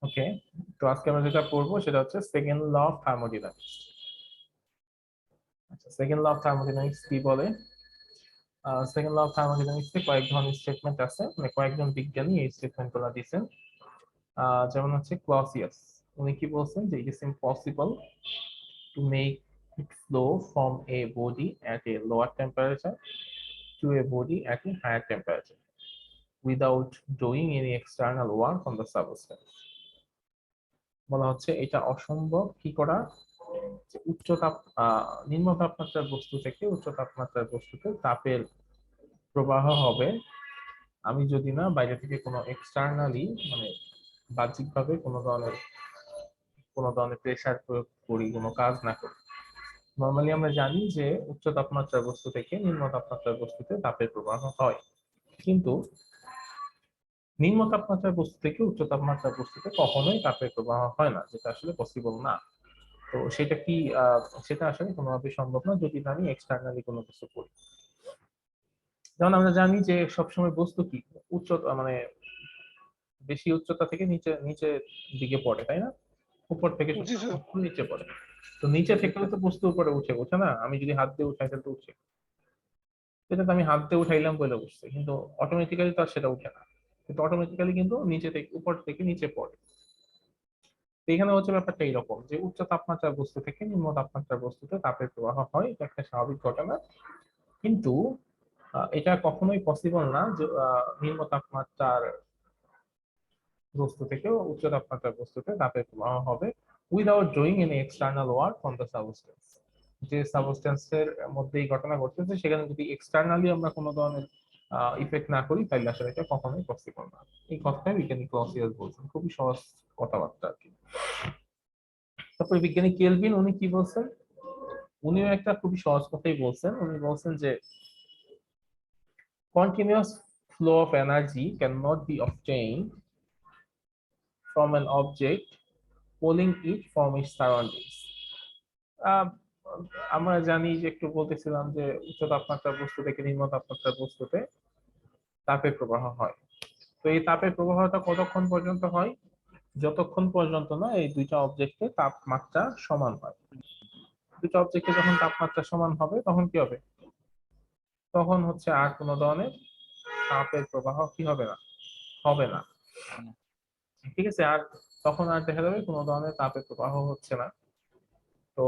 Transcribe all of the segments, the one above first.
ওকে, তো আজকে আমরা যেটা পড়বো সেটা হচ্ছে সেকেন্ড ল অফ থার্মোডাইনামিক্স। আচ্ছা, সেকেন্ড ল অফ থার্মোডাইনামিক্স কি বলে? সেকেন্ড ল অফ থার্মোডাইনামিক্সে কয়েক ধরনের স্টেটমেন্ট আছে, মানে কয়েকজন বিজ্ঞানী এই স্টেটমেন্ট গুলো দিয়েছেন। যেমন হচ্ছে ক্লসিয়াস, উনি কি বলছেন যে it is impossible to make it flow from a body at a lower temperature to a body at a higher temperature without doing any external work on the substance. বলা হচ্ছে এটা অসম্ভব কি করা, যে উচ্চ তাপ নিম্ন তাপমাত্রার বস্তু থেকে উচ্চ তাপমাত্রার বস্তুতে তাপের প্রবাহ হবে আমি যদি না বাইরে থেকে কোনো এক্সটার্নালি, মানে বাহ্যিকভাবে কোনো ধরনের প্রেসার প্রয়োগ করি, কোনো কাজ না করি। নর্মালি আমরা জানি যে উচ্চ তাপমাত্রার বস্তু থেকে নিম্ন তাপমাত্রার বস্তুতে তাপের প্রবাহ হয়, কিন্তু নিম্ন তাপমাত্রার বস্তু থেকে উচ্চ তাপমাত্রার বস্তুতে কখনোই তাপের প্রবাহ হয় না, যেটা আসলে পসিবল না। তো সেটা কি সেটা আসলে কোনোভাবে সম্ভব না যদি আমি এক্সটার্নালি কোনো কিছু করি। যেমন আমরা জানি যে সবসময় বস্তু কি মানে বেশি উচ্চতা থেকে নিচে নিচে দিকে পড়ে, তাই না? উপর থেকে জি স্যার। সবসময় নিচে পড়ে। তো নিচে থেকেও তো বস্তু উপরে উঠে উঠে না, আমি যদি হাত দিয়ে উঠাই তাহলে তো উঠছে। সেটা তো আমি হাত দিয়ে উঠাইলাম বলে উঠছে, কিন্তু অটোমেটিক্যালি তো আর সেটা উঠে না, কিন্তু অটোমেটিক্যালি কিন্তু নিচে থেকে উপর থেকে নিচে পড়ে। তো এখানে হচ্ছে ব্যাপারটা এইরকম যে উচ্চ তাপমাত্রার বস্তু থেকে নিম্ন তাপমাত্রার বস্তুতে তাপের প্রবাহ হয়, এটা একটা স্বাভাবিক ঘটনা। কিন্তু এটা কখনোই পসিবল না যে নিম্ন তাপমাত্রার বস্তু থেকেও উচ্চ তাপমাত্রার বস্তুতে তাপের প্রবাহ হবে without doing any external work on the substance. যে সাবস্টেন্সের মধ্যে এই ঘটনা ঘটতেছে সেখানে যদি এক্সটার্নালি আমরা কোনো ধরনের ইফেক্ট না করি তাহলে আসলে এটা কখনোই পসিবল না। এই কথাটাই বিজ্ঞানী ক্লসিয়াস বলছেন, খুবই সহজ কথাবার্তা আর কি। তারপরে বিজ্ঞানী কেলভিন উনি কি বলছেন, উনিও একটা খুবই সহজ কথাই বলছেন। উনি বলছেন যে continuous flow of energy can not be obtained from an object pulling it from its surroundings. আহ, আমরা জানি যে একটু বলতেছিলাম যে উচ্চ তাপমাত্রার বস্তু থেকে নিম্ন তাপমাত্রার বস্তুতে তাপের প্রবাহ হয়। তো এই তাপের প্রবাহটা কতক্ষণ পর্যন্ত হয়? যতক্ষণ পর্যন্ত না এই দুইটা অবজেক্টের তাপমাত্রা সমান হয়। দুইটা অবজেক্টে যখন তাপমাত্রা সমান হবে তখন কি হবে? তখন হচ্ছে আর কোনো ধরনের তাপের প্রবাহ কি হবে না, হবে না। ঠিক আছে, আর তখন আর দেখা যাবে কোনো ধরনের তাপের প্রবাহ হচ্ছে না। তো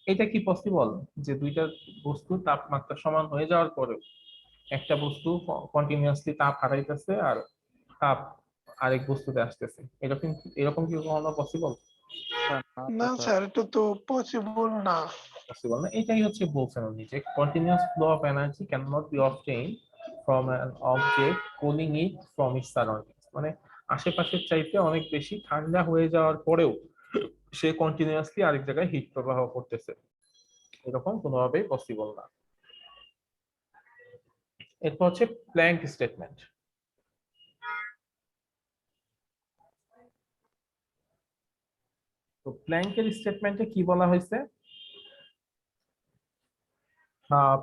এটা কি পসিবল যে দুইটা বস্তুর তাপমাত্রা সমান হয়ে যাওয়ার পরেও একটা বস্তু কন্টিনিউয়াসলি তাপ হারাইতেছে আর তাপ আরেক বস্তুতে আসতেছে? এরকম এরকম কি কখনো পসিবল? না স্যার, এটা তো পসিবল না। পসিবল না, এটাই হচ্ছে বলছেন উনি যে continuous flow of energy can not be obtained from an object cooling it from its surroundings. মানে আশেপাশের চাইতে অনেক বেশি ঠান্ডা হয়ে যাওয়ার পরেও সে কন্টিনিউয়াসলি আরেক জায়গায় হিট প্রবাহ করতেছে, এরকম কোনোভাবেই পসিবল না। এরপর হচ্ছে প্ল্যাঙ্ক স্টেটমেন্ট। তো প্ল্যাঙ্কের স্টেটমেন্টে কি বলা হয়েছে?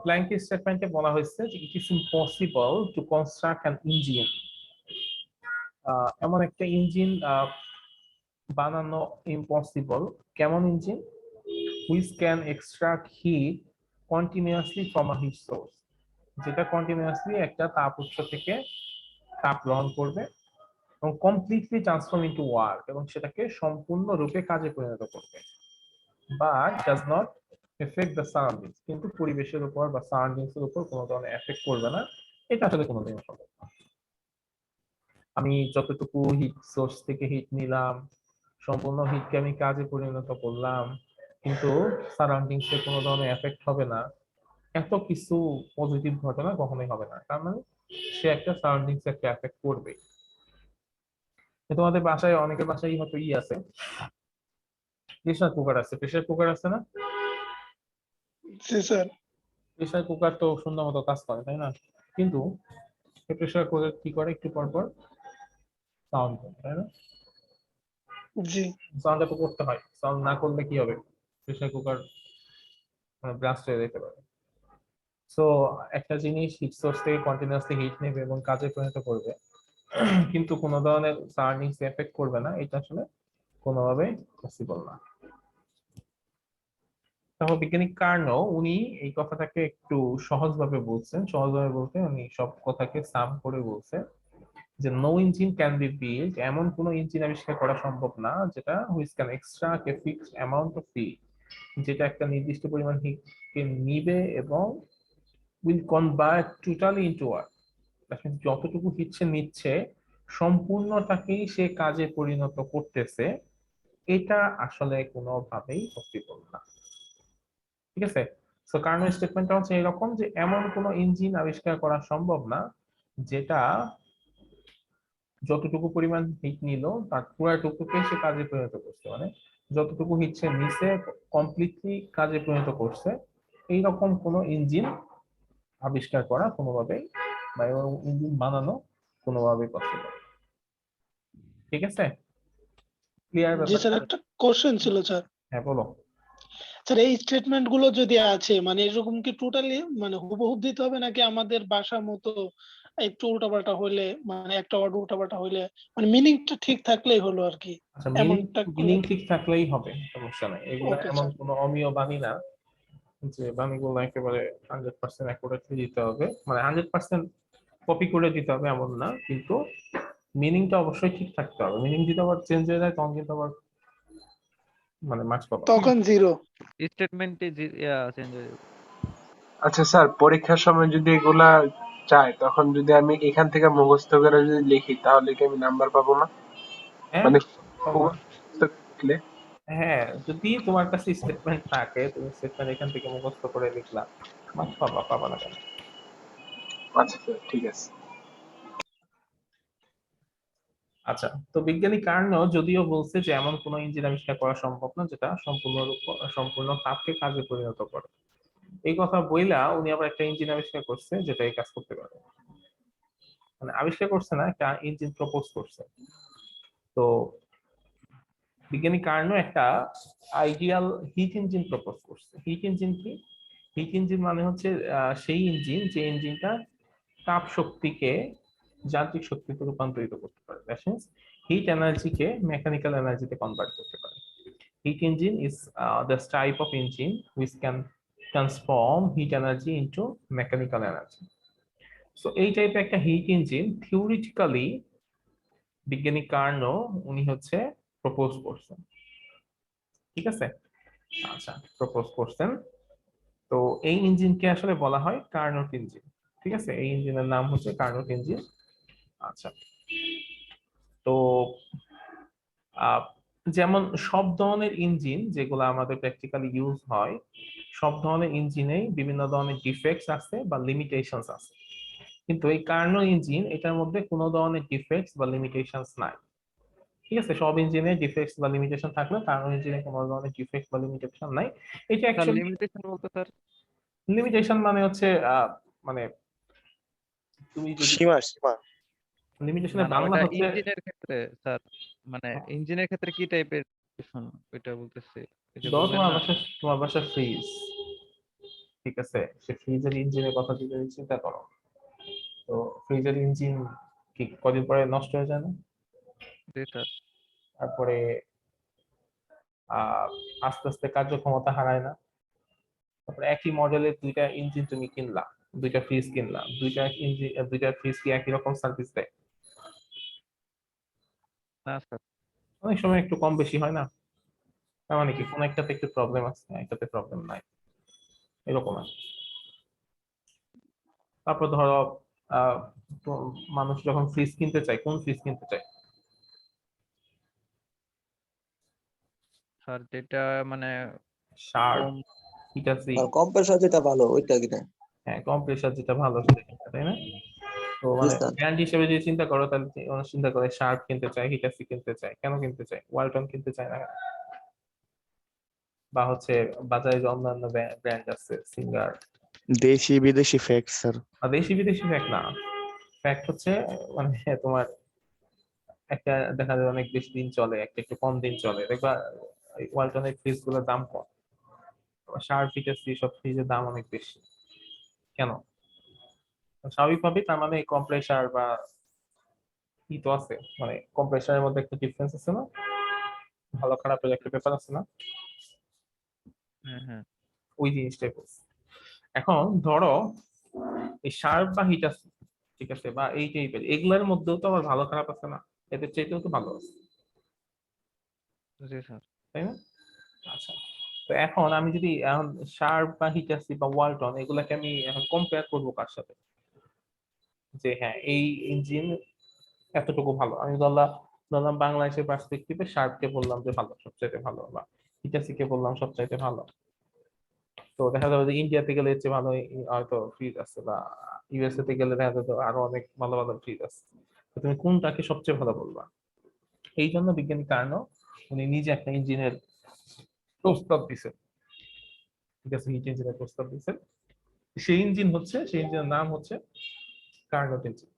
প্ল্যাঙ্কের স্টেটমেন্টে বলা হয়েছে যে it is impossible to construct an engine, এমন একটা ইঞ্জিন বানানো ইম্পসিবল। কেমন engine? Which can extract heat continuously from a heat source, যেটা কন্টিনিউয়াসলি একটা তাপ উৎস থেকে তাপ গ্রহণ করবে এবং কমপ্লিটলি ট্রান্সফর্ম ইনটু ওয়ার্ক, এবং সেটাকে সম্পূর্ণরূপে কাজে পরিণত করবে। But does not effect the surroundings, কিন্তু পরিবেশের উপর বা সারাউন্ডিংস এর উপর কোনো ধরনের এফেক্ট করবে না। এটা আসলে কোনোদিন সম্ভব না। আমি যতটুকু হিট সোর্স থেকে হিট নিলাম, সম্পূর্ণ হিটকে আমি কাজে পরিণত করলাম, কিন্তু সারাউন্ডিংস এ কোনো ধরনের এফেক্ট হবে না, এত কিছু পজিটিভ ঘটনা কখনোই হবে না। তার মানে সে একটা সারাউন্ডিংস একটা এফেক্ট করবে। তোমাদের বাসায় অনেকের বাসায় হয়তো আছে, প্রেসার কুকার আছে, প্রেসার কুকার আছে না? জি স্যার। প্রেসার কুকার তো সুন্দর মতো কাজ করে, তাই না? কিন্তু প্রেসার কুকার কি করে, একটু পর পর সাউন্ড করে, তাই না? জি সাউন্ডটা তো করতে হয়, সাউন্ড না করলে কি হবে? প্রেসার কুকার ব্লাস্ট হয়ে যেতে পারে। সো একটা জিনিস হিট সোর্স থেকে কন্টিনিউয়াসলি হিট নেবে এবং কাজে পরিণত করবে, কিন্তু কোনো ধরনের সারাউন্ডিংস এফেক্ট করবে না, এটা আসলে কোনোভাবে পসিবল না। তারপর বিজ্ঞানী কার্নো উনি এই কথাটাকে একটু সহজভাবে বলছেন, সহজভাবে বলতে উনি সব কথাকে সাম করে বলছেন যে no engine can be build, এমন কোনো ইঞ্জিন আবিষ্কার করা সম্ভব না যেটা which can extract a fixed amount of heat, যেটা একটা নির্দিষ্ট পরিমাণ হিটকে নিবে এবং will convert totally into work. যতটুকু হিট সে নিচ্ছে সম্পূর্ণটাকেই সে কাজে পরিণত করতেছে, এটা আসলে কোনোভাবেই পসিবল না। ঠিক আছে, সো কার্নো স্টেটমেন্টটা হচ্ছে এরকম যে এমন কোনো ইঞ্জিন আবিষ্কার করা সম্ভব না যেটা যতটুকু পরিমাণ হিট নিল তার পুরাটুকুকে সে কাজে পরিণত করছে, মানে যতটুকু হিট সে নিচে কমপ্লিটলি কাজে পরিণত করছে, এইরকম কোনো ইঞ্জিন আবিষ্কার করা কোনোভাবেই বা ইঞ্জিন বানানো কোনোভাবেই পসিবল। ঠিক আছে, ক্লিয়ার জি স্যার, ব্যাপারটা? একটা কোশ্চেন ছিল স্যার। হ্যাঁ বলো। স্যার এই স্টেটমেন্ট গুলো যদি আছে মানে এরকম কি টোটালি মানে হুবহু দিতে হবে নাকি আমাদের ভাষার মতো একটু উল্টাপাল্টা হইলে মানে একটা ওয়ার্ড উল্টাপাল্টা হইলে মানে মিনিংটা ঠিক থাকলেই হলো আর কি, আচ্ছা, মিনিং এমনটা মিনিং ঠিক থাকলেই হবে, সমস্যা নাই। এগুলো ওকে এমন স্যার। কোনো অমীয় বাণী না যে বাণীগুলো একেবারে 100% অ্যাকুরেটলি দিতে হবে, মানে 100% কপি করে দিতে হবে এমন না, কিন্তু মিনিংটা অবশ্যই ঠিক থাকতে হবে। মিনিং যদি আবার চেঞ্জ হয়ে যায় তখন কিন্তু আবার মানে মার্কস পাবো না। তখন জিরো। স্টেটমেন্টে চেঞ্জ হয়ে যাবে। আচ্ছা স্যার, পরীক্ষার সময় যদি এগুলা চায় তখন যদি আমি এখান থেকে মুখস্থ করে যদি লিখি তাহলে কি আমি নাম্বার পাবো না? হ্যাঁ মানে পাবো। হুবহু মুখস্থ করে লিখলে? হ্যাঁ, যদি তোমার কাছে স্টেটমেন্ট থাকে, তুমি স্টেটমেন্ট এখান থেকে মুখস্থ করে লিখলা, মার্কস পাবা, পাবা না কেন? আচ্ছা স্যার, ঠিক আছে। আচ্ছা, তো বিজ্ঞানী কার্নো যদিও বলছে যে এমন কোনো ইঞ্জিন আবিষ্কার করা সম্ভব না যেটা সম্পূর্ণ তাপকে কাজে পরিণত করে, এই কথা বইলা উনি আবার একটা ইঞ্জিন আবিষ্কার করছে যেটা এই কাজ করতে পারে। মানে আবিষ্কার করছে না, একটা ইঞ্জিন প্রপোজ করছে। তো বিজ্ঞানী কার্নো একটা আইডিয়াল হিট ইঞ্জিন প্রপোজ করছে। হিট ইঞ্জিন কি? হিট ইঞ্জিন মানে হচ্ছে সেই ইঞ্জিন যে ইঞ্জিনটা তাপ শক্তিকে যান্ত্রিক শক্তিতে রূপান্তরিত করতে পারে, দ্যাট মিন্স হিট এনার্জিকে মেকানিক্যাল এনার্জিতে কনভার্ট করতে পারে। Heat engine is the type of engine which can transform heat energy into mechanical energy. So এই টাইপের একটা হিট ইঞ্জিন থিওরিটিক্যালি বিজ্ঞানী কার্নো উনি হচ্ছে প্রপোজ করছেন। ঠিক আছে, আচ্ছা, প্রপোজ করছেন। তো এই ইঞ্জিনকে আসলে বলা হয় কার্নোট ইঞ্জিন। ঠিক আছে, এই ইঞ্জিনের নাম হচ্ছে কার্নোট ইঞ্জিন। আচ্ছা, তো আহ, যেমন সব ধরনের ইঞ্জিন যেগুলো আমাদের প্র্যাকটিক্যালি ইউজ হয়, সব ধরনের ইঞ্জিনেই বিভিন্ন ধরনের ডিফেক্টস আছে বা লিমিটেশনস আছে, কিন্তু এই কার্নো ইঞ্জিন এটার মধ্যে কোনো ধরনের ডিফেক্টস বা লিমিটেশনস নাই। ঠিক আছে, সব ইঞ্জিনে ডিফেক্টস বা লিমিটেশন থাকলে কার্নো ইঞ্জিনে কোনো ধরনের ডিফেক্ট বা লিমিটেশন নাই। এটা স্যার অ্যাকচুয়ালি লিমিটেশন বলতে স্যার লিমিটেশন মানে হচ্ছে মানে তুমি যদি সীমা সীমা লিমিটেশনের না না বাংলা ওটা হচ্ছে ইঞ্জিনের ক্ষেত্রে স্যার, মানে ইঞ্জিনের ক্ষেত্রে কি টাইপের ওইটা বলতেছে, ওই যে ধরো বললেন না। তোমার বাসা ফ্রিজ, ঠিক আছে, সে ফ্রিজের ইঞ্জিনের কথা যদি চিন্তা করো, তো ফ্রিজের ইঞ্জিন কি কদিন পরে নষ্ট হয়ে যায় না? জি স্যার। তারপরে আস্তে আস্তে কার্যক্ষমতা হারায় না? তারপরে একই মডেলের দুইটা ইঞ্জিন তুমি কিনলা, দুইটা ফ্রিজ কিনলা, দুইটা ইঞ্জিন দুইটা ফ্রিজ কি একই রকম সার্ভিস দেয়? না স্যার। অনেক সময় একটু কম বেশি হয় না? তার মানে কি কোন একটাতে একটু প্রবলেম আছে, একটাতে প্রবলেম নাই, এরকম আর কি। তারপর ধরো আহ তো মানুষ যখন ফ্রিজ কিনতে চায়, কোন ফ্রিজ কিনতে চায়? স্যার যেটা মানে শার্প, কম। হিটাচি। আর কম্প্রেসার যেটা ভালো ওইটা কিনা। হ্যাঁ, কম্প্রেসার যেটা ভালো সেটা কিনতে, তাই না? তো জি মানে স্যার। ব্র্যান্ড হিসেবে যদি চিন্তা করো তাহলে মানুষ চিন্তা করে শার্প কিনতে চায়, হিটাচি কিনতে চায়, কেন কিনতে চায়? ওয়ালটন কিনতে চায় না কেন? বা হচ্ছে বাজারে যে অন্যান্য ব্র্যান্ড আছে, সিঙ্গার। দেশি বিদেশি ফ্যাক্ট স্যার। আর দেশি বিদেশি ফ্যাক্ট না, ফ্যাক্ট হচ্ছে মানে তোমার একটা দেখা যায় অনেক বেশি দিন চলে, একটা একটু কম দিন চলে, দেখবা ওয়ালটনের ফ্রিজ গুলোর দাম কম, শার্প হিটাচি সব ফ্রিজের দাম অনেক বেশি। কেন? স্বাভাবিকভাবেই, তার মানে কম্প্রেসার বা ই তো আছে, মানে কম্প্রেশনের মধ্যে একটা ডিফারেন্স আছে না, ভালো খারাপের একটা ব্যাপার আছে না, হ্যাঁ হ্যাঁ ওই জিনিসটাই বলছি। এখন ধরো এই শার্প বা হিট আছে, ঠিক আছে, বা এই টাইপের, এগুলোর মধ্যেও তো আবার ভালো খারাপ আছে না, এদের চাইতেও তো ভালো আছে, জি স্যার। তাই না? আচ্ছা, তো এখন আমি যদি এখন শার্প বা হিটাসি বা ওয়ালটন এগুলাকে আমি এখন কম্পেয়ার করবো কার সাথে, যে হ্যাঁ এই ইঞ্জিন এতটুকু ভালো, আমি ধরলাম বাংলাদেশের পার্সপেক্টিভে শার্পকে বললাম যে ভালো, সবচাইতে ভালো, বা হিটাসিকে বললাম সবচাইতে ভালো। তো দেখা যাবে যে ইন্ডিয়াতে গেলে এর চেয়ে ভালো হয়তো ফ্রিজ আছে, বা ইউএসএ তে গেলে দেখা যাবে আরো অনেক ভালো ভালো ফ্রিজ আছে। তো তুমি কোনটাকে সবচেয়ে ভালো বলবা? এই জন্য বিজ্ঞানী কার্নো উনি নিজে একটা ইঞ্জিনের প্রস্তাব দিছেন, ঠিক আছে, হিট ইঞ্জিনের প্রস্তাব দিছেন। সেই ইঞ্জিনের নাম হচ্ছে কার্নোট ইঞ্জিন।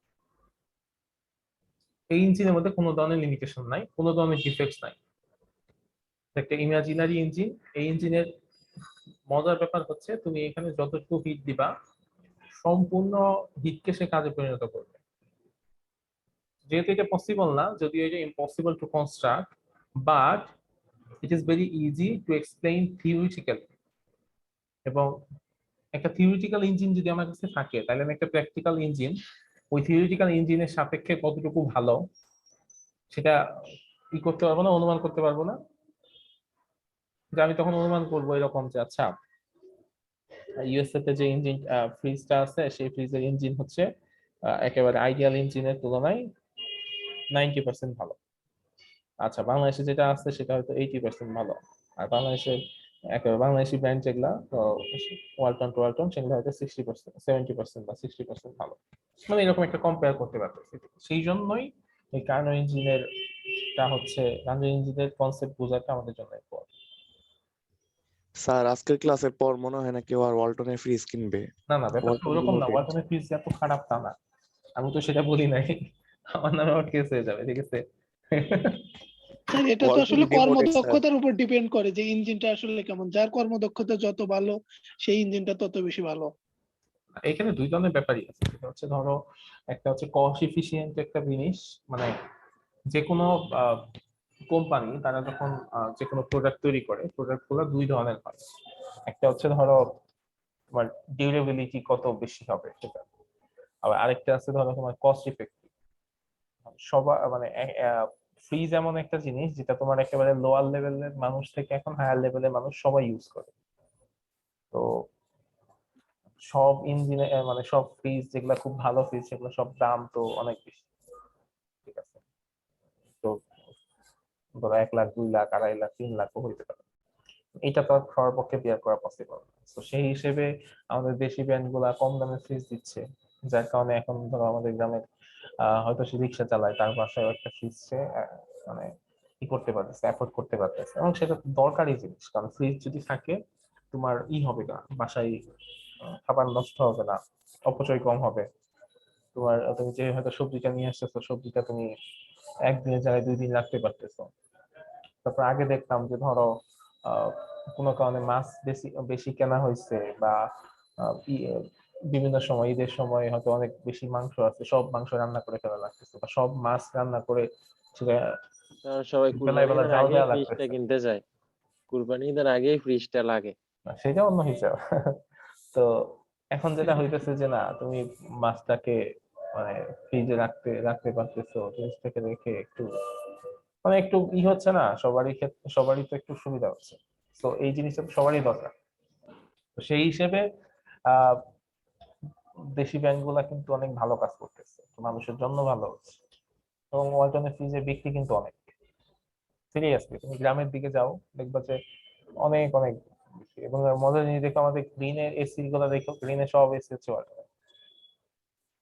এই ইঞ্জিনের মধ্যে কোনো ধরনের লিমিটেশন নাই, কোনো ধরনের ডিফেক্টস নাই, একটা ইমাজিনারি ইঞ্জিন। এই ইঞ্জিনের মজার ব্যাপার হচ্ছে তুমি এখানে যতটুকু হিট দিবা সম্পূর্ণ হিটকে সে কাজে পরিণত করবে। যেহেতু এটা পসিবল না, যদিও এটা impossible to construct, but it is very easy to explain theoretically. এবং একটা থিওরিটিক্যাল ইঞ্জিন যদি আমার কাছে থাকে, তাহলে আমি একটা প্র্যাকটিক্যাল ইঞ্জিন ওই থিওরিটিক্যাল ইঞ্জিনের সাপেক্ষে কতটুকু ভালো সেটা কি করতে পারবো না, অনুমান করতে পারবো না। যে আমি তখন অনুমান করবো এরকম যে আচ্ছা ইউএসএ তে যে ইঞ্জিন ফ্রিজটা আছে, সেই ফ্রিজের ইঞ্জিন হচ্ছে একেবারে আইডিয়াল ইঞ্জিনের তুলনায় 90% ভালো। আচ্ছা, বাংলাদেশে যেটা আছে সেটা হয়তো 80% ভালো। আর বাংলাদেশের একেবারে বাংলাদেশি ব্র্যান্ড যেগুলা, তো ওয়ালটন সেগুলো হয়তো 60%, 70% বা 60% ভালো। মানে এরকম একটা কম্পেয়ার করতে পারতেছি। সেই জন্যই এই কার্নো ইঞ্জিনের কনসেপ্ট বোঝাটা আমাদের জন্য important। স্যার আজকের ক্লাসের পর মনে হয় না কেউ আর ওয়ালটনের ফ্রিজ কিনবে। না না, ব্যাপারটা ওয়ালটন ওরকম গুলো না, ডেড। ওয়ালটনের ফ্রিজ এত খারাপ তা না, আমি তো সেটা বলি নাই। আমার নামে আবার কেস হয়ে যাবে, ঠিক আছে। স্যার এটা তো ওয়ালটন আসলে ডিমোডেড স্যার। কর্মদক্ষতার উপর ডিপেন্ড করে যে ইঞ্জিনটা আসলে কেমন, যার কর্মদক্ষতা যত ভালো সেই ইঞ্জিনটা তত বেশি ভালো। এখানে দুই ধরনের ব্যাপারই আছে, সেটা হচ্ছে ধরো একটা হচ্ছে কস্ট এফিসিয়েন্ট একটা জিনিস, মানে যে কোনো কোম্পানি তারা যখন যে কোনো প্রোডাক্ট তৈরি করে, প্রোডাক্ট গুলো দুই ধরনের হয়। একটা হচ্ছে ধরো তোমার ডিউরেবিলিটি কত বেশি হবে সেটা, আবার আরেকটা আছে ধরো তোমার কস্ট ইফেক্টিভ। সবার মানে ফ্রিজ এমন একটা জিনিস যেটা তোমার একেবারে লোয়ার লেভেলের মানুষ থেকে এখন হায়ার লেভেলের মানুষ সবাই ইউজ করে। তো সব ইঞ্জিনে মানে সব ফ্রিজ যেগুলো খুব ভালো ফ্রিজ সেগুলো সব দাম তো অনেক বেশি, ঠিক আছে। তো ধরো 1 লাখ, 2 লাখ, 2.5 লাখ, 3 লাখও হইতে পারে। এটা তো আর সবার পক্ষে বিয়ার করা পসিবল না। তো সেই হিসেবে আমাদের দেশি ব্র্যান্ড গুলা কম দামে ফ্রিজ দিচ্ছে, যার কারণে এখন ধরো আমাদের গ্রামের হয়তো সে রিক্সা চালায়, তার বাসায় একটা ফ্রিজ সে মানে কি করতে পারতেছে, অ্যাফোর্ড করতে পারতেছে, এবং সেটা দরকারি জিনিস। কারণ ফ্রিজ যদি থাকে তোমার হবে না বাসায়, খাবার নষ্ট হবে না, অপচয় কম হবে। তুমি যে হয়তো সবজিটা নিয়ে আসতেছো, সবজিটা তুমি একদিনের জায়গায় 2 দিন রাখতে পারতেছো। তারপর আগে দেখতাম যে ধরো আহ কোনো কারণে মাছ বেশি বেশি কেনা হয়েছে, বা বিভিন্ন সময় ঈদের সময় হয়তো অনেক বেশি মাংস আছে, সব মাংস রান্না করে ফেলা লাগতেছে, বা সব মাছ রান্না করে সেটা কারণ সবাই বেলায় কুরবানি বেলা ঈদের জাল আগেই দেওয়া ফ্রিজটা লাগতেছে। কিনতে যায়। কুরবানি ঈদের আগেই ফ্রিজটা লাগে। সেটা অন্য হিসাব। তো এখন যেটা হইতেছে যে না, তুমি মাছটাকে মানে ফ্রিজে রাখতে রাখতে পারতেছো, ফ্রিজটাকে রেখে একটু মানে একটু হচ্ছে না, সবারই ক্ষেত্রে সবারই তো একটু সুবিধা হচ্ছে। তো এই জিনিসটা তো সবারই দরকার। তো সেই হিসেবে আহ দেশি ব্যাংক গুলা কিন্তু অনেক ভালো কাজ করতেছে, মানুষের জন্য ভালো হচ্ছে। এবং ওয়ালটনের ফ্রিজের বিক্রি কিন্তু অনেক, সিরিয়াসলি তুমি গ্রামের দিকে যাও দেখবা যে অনেক অনেক বেশি। এবং মজার জিনিস দেখো, আমাদের গ্রিনের এসি গুলা দেখো, গ্রিনে সব এসি হচ্ছে ওয়ালটনের,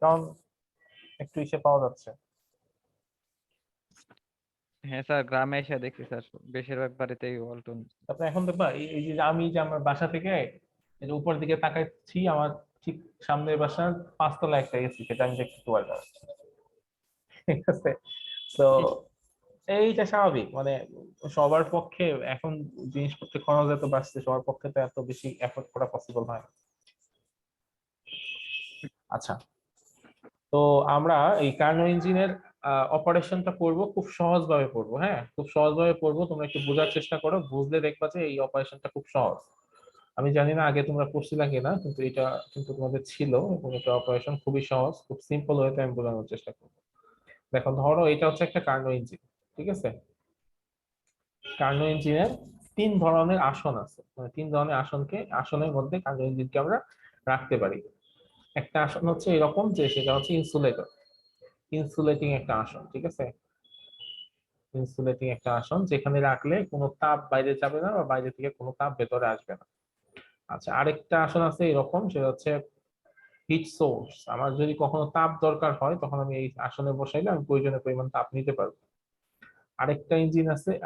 কারণ একটু ইসে পাওয়া যাচ্ছে। হ্যাঁ স্যার, গ্রামে এসে দেখছি স্যার বেশিরভাগ বাড়িতেই ওয়ালটন। তারপরে এখন দেখবা এই যে আমি যে আমার বাসা থেকে এই যে উপর দিকে তাকাচ্ছি, আমার ঠিক সামনের বাসার 5 তলা একটা এসি, সেটা আমি দেখতে ওয়ালটন, ঠিক আছে। তো এইটা স্বাভাবিক, মানে সবার পক্ষে এখন জিনিসপত্রের খরচ এত বাড়ছে, সবার পক্ষে তো এত বেশি এফোর্ড করা পসিবল হয় না। আচ্ছা, তো আমরা এই কার্নো ইঞ্জিনের অপারেশনটা করব খুব সহজভাবে করবো, হ্যাঁ খুব সহজভাবে করবো, তোমরা একটু বোঝার চেষ্টা করো, বুঝলে দেখবা যে এই অপারেশনটা খুব সহজ। আমি জানি না আগে তোমরা পড়ছিলা কিনা, কিন্তু এটা কিন্তু তোমাদের ছিল, এবং এটা অপারেশন খুবই সহজ, খুব সিম্পল ওয়েতে আমি বোঝানোর চেষ্টা করবো। দেখো ধরো এটা হচ্ছে একটা কার্নো ইঞ্জিন, ঠিক আছে? কার্নো ইঞ্জিনের তিন ধরনের আসন আছে, মানে তিন ধরনের আসনের মধ্যে কার্নো ইঞ্জিনকে আমরা রাখতে পারি। একটা আসন হচ্ছে এরকম যে সেটা হচ্ছে ইনসুলেটর, ইনসুলেটিং একটা আসন, ঠিক আছে? ইনসুলেটিং একটা আসন যেখানে রাখলে কোনো তাপ বাইরে যাবে না বা বাইরে থেকে কোনো তাপ ভেতরে আসবে না। আচ্ছা, আরেকটা আসন আছে এরকম, সেটা হচ্ছে হিট সোর্স। আমার যদি কখনো তাপ দরকার হয় তখন আমি এই আসনে বসাইলে আমি প্রয়োজনীয় পরিমাণ তাপ নিতে পারবো।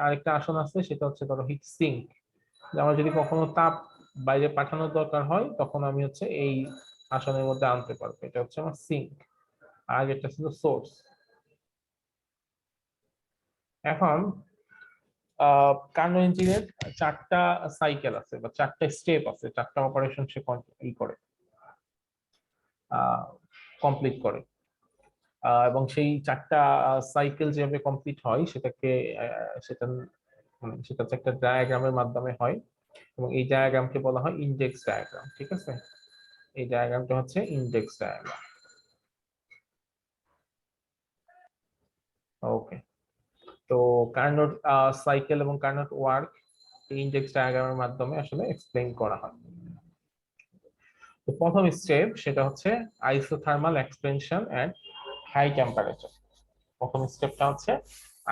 আরেকটা আসন আছে সেটা হচ্ছে ধরো হিট সিঙ্ক। আমার যদি কখনো তাপ বাইরে পাঠানোর দরকার হয় তখন আমি হচ্ছে এই আসনের মধ্যে আনতে পারবো, এটা হচ্ছে আমার সিঙ্ক। আর এটা ছিল সোর্স। এখন কার্নো ইঞ্জিনের চারটা সাইকেল আছে বা চারটা স্টেপ আছে, চারটা অপারেশন সে করে কমপ্লিট করে। এবং সেই চারটা সাইকেল যেভাবে কমপ্লিট হয় সেটাকে সেটা মানে সেটা হচ্ছে একটা ডায়াগ্রামের মাধ্যমে হয়, এবং এই ডায়াগ্রামকে বলা হয় ইন্ডেক্স ডায়াগ্রাম, ঠিক আছে? এই ডায়াগ্রামটা হচ্ছে ইন্ডেক্স ডায়াগ্রাম। ওকে, তো কার্নোট সাইকেল এবং কার্নোট ওয়ার্ক ইন্ডেক্স ডায়াগ্রামের মাধ্যমে আসলে এক্সপ্লেইন করা হয়। তো প্রথম স্টেপ সেটা হচ্ছে isothermal expansion at high temperature. প্রথম স্টেপটা হচ্ছে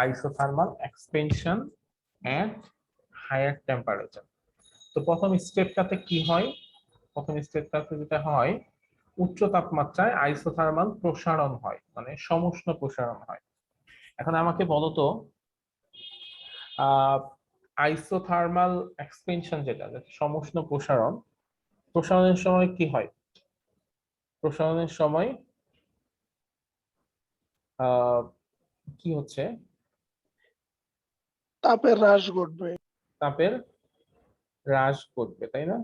isothermal expansion at higher temperature. তো প্রথম স্টেপটাতে কি হয়? প্রথম স্টেপটাতে যেটা হয়, উচ্চ তাপমাত্রায় আইসোথার্মাল প্রসারণ হয়, মানে সমুষ্ণ প্রসারণ হয়। এখন আমাকে বলো তো আইসোথার্মাল এক্সপেনশন যেটা সমুষ্ণ প্রসারণ, প্রসারণের সময় কি হয়? প্রসারণের সময় আহ কি হচ্ছে? তাপের হ্রাস ঘটবে। তাপের হ্রাস ঘটবে, তাই না?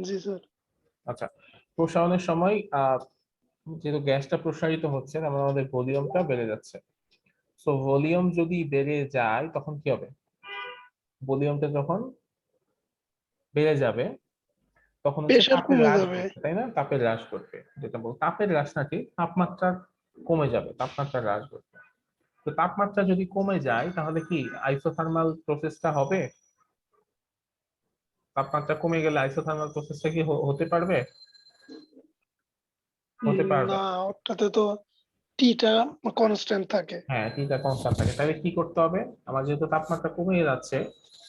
জি স্যার। আচ্ছা, প্রসারণের সময় যেহেতু গ্যাসটা প্রসারিত হচ্ছে তার মানে আমাদের ভলিউমটা বেড়ে যাচ্ছে। সো ভলিউম যদি বেড়ে যায় তখন কি হবে? ভলিউমটা যখন বেড়ে যাবে তখন হচ্ছে প্রেশার তাপের কমে হ্রাস যাবে। ঘটবে, তাই না? তাপের হ্রাস ঘটবে, যেটা বল তাপের হ্রাস না, ঠিক তাপমাত্রা কমে যাবে, তাপমাত্রা হ্রাস ঘটবে। তো তাপমাত্রা যদি কমে যায় তাহলে কি আইসোথার্মাল প্রসেসটা হবে? তাপমাত্রা কমে গেলে আইসোথার্মাল প্রসেসটা কি হতে পারবে? হতে পারবে না, ওটাতে তো টিটা কনস্ট্যান্ট থাকে। হ্যাঁ, টিটা কনস্ট্যান্ট থাকে। তাহলে কি করতে হবে? আমার যেহেতু তাপমাত্রা কমে যাচ্ছে,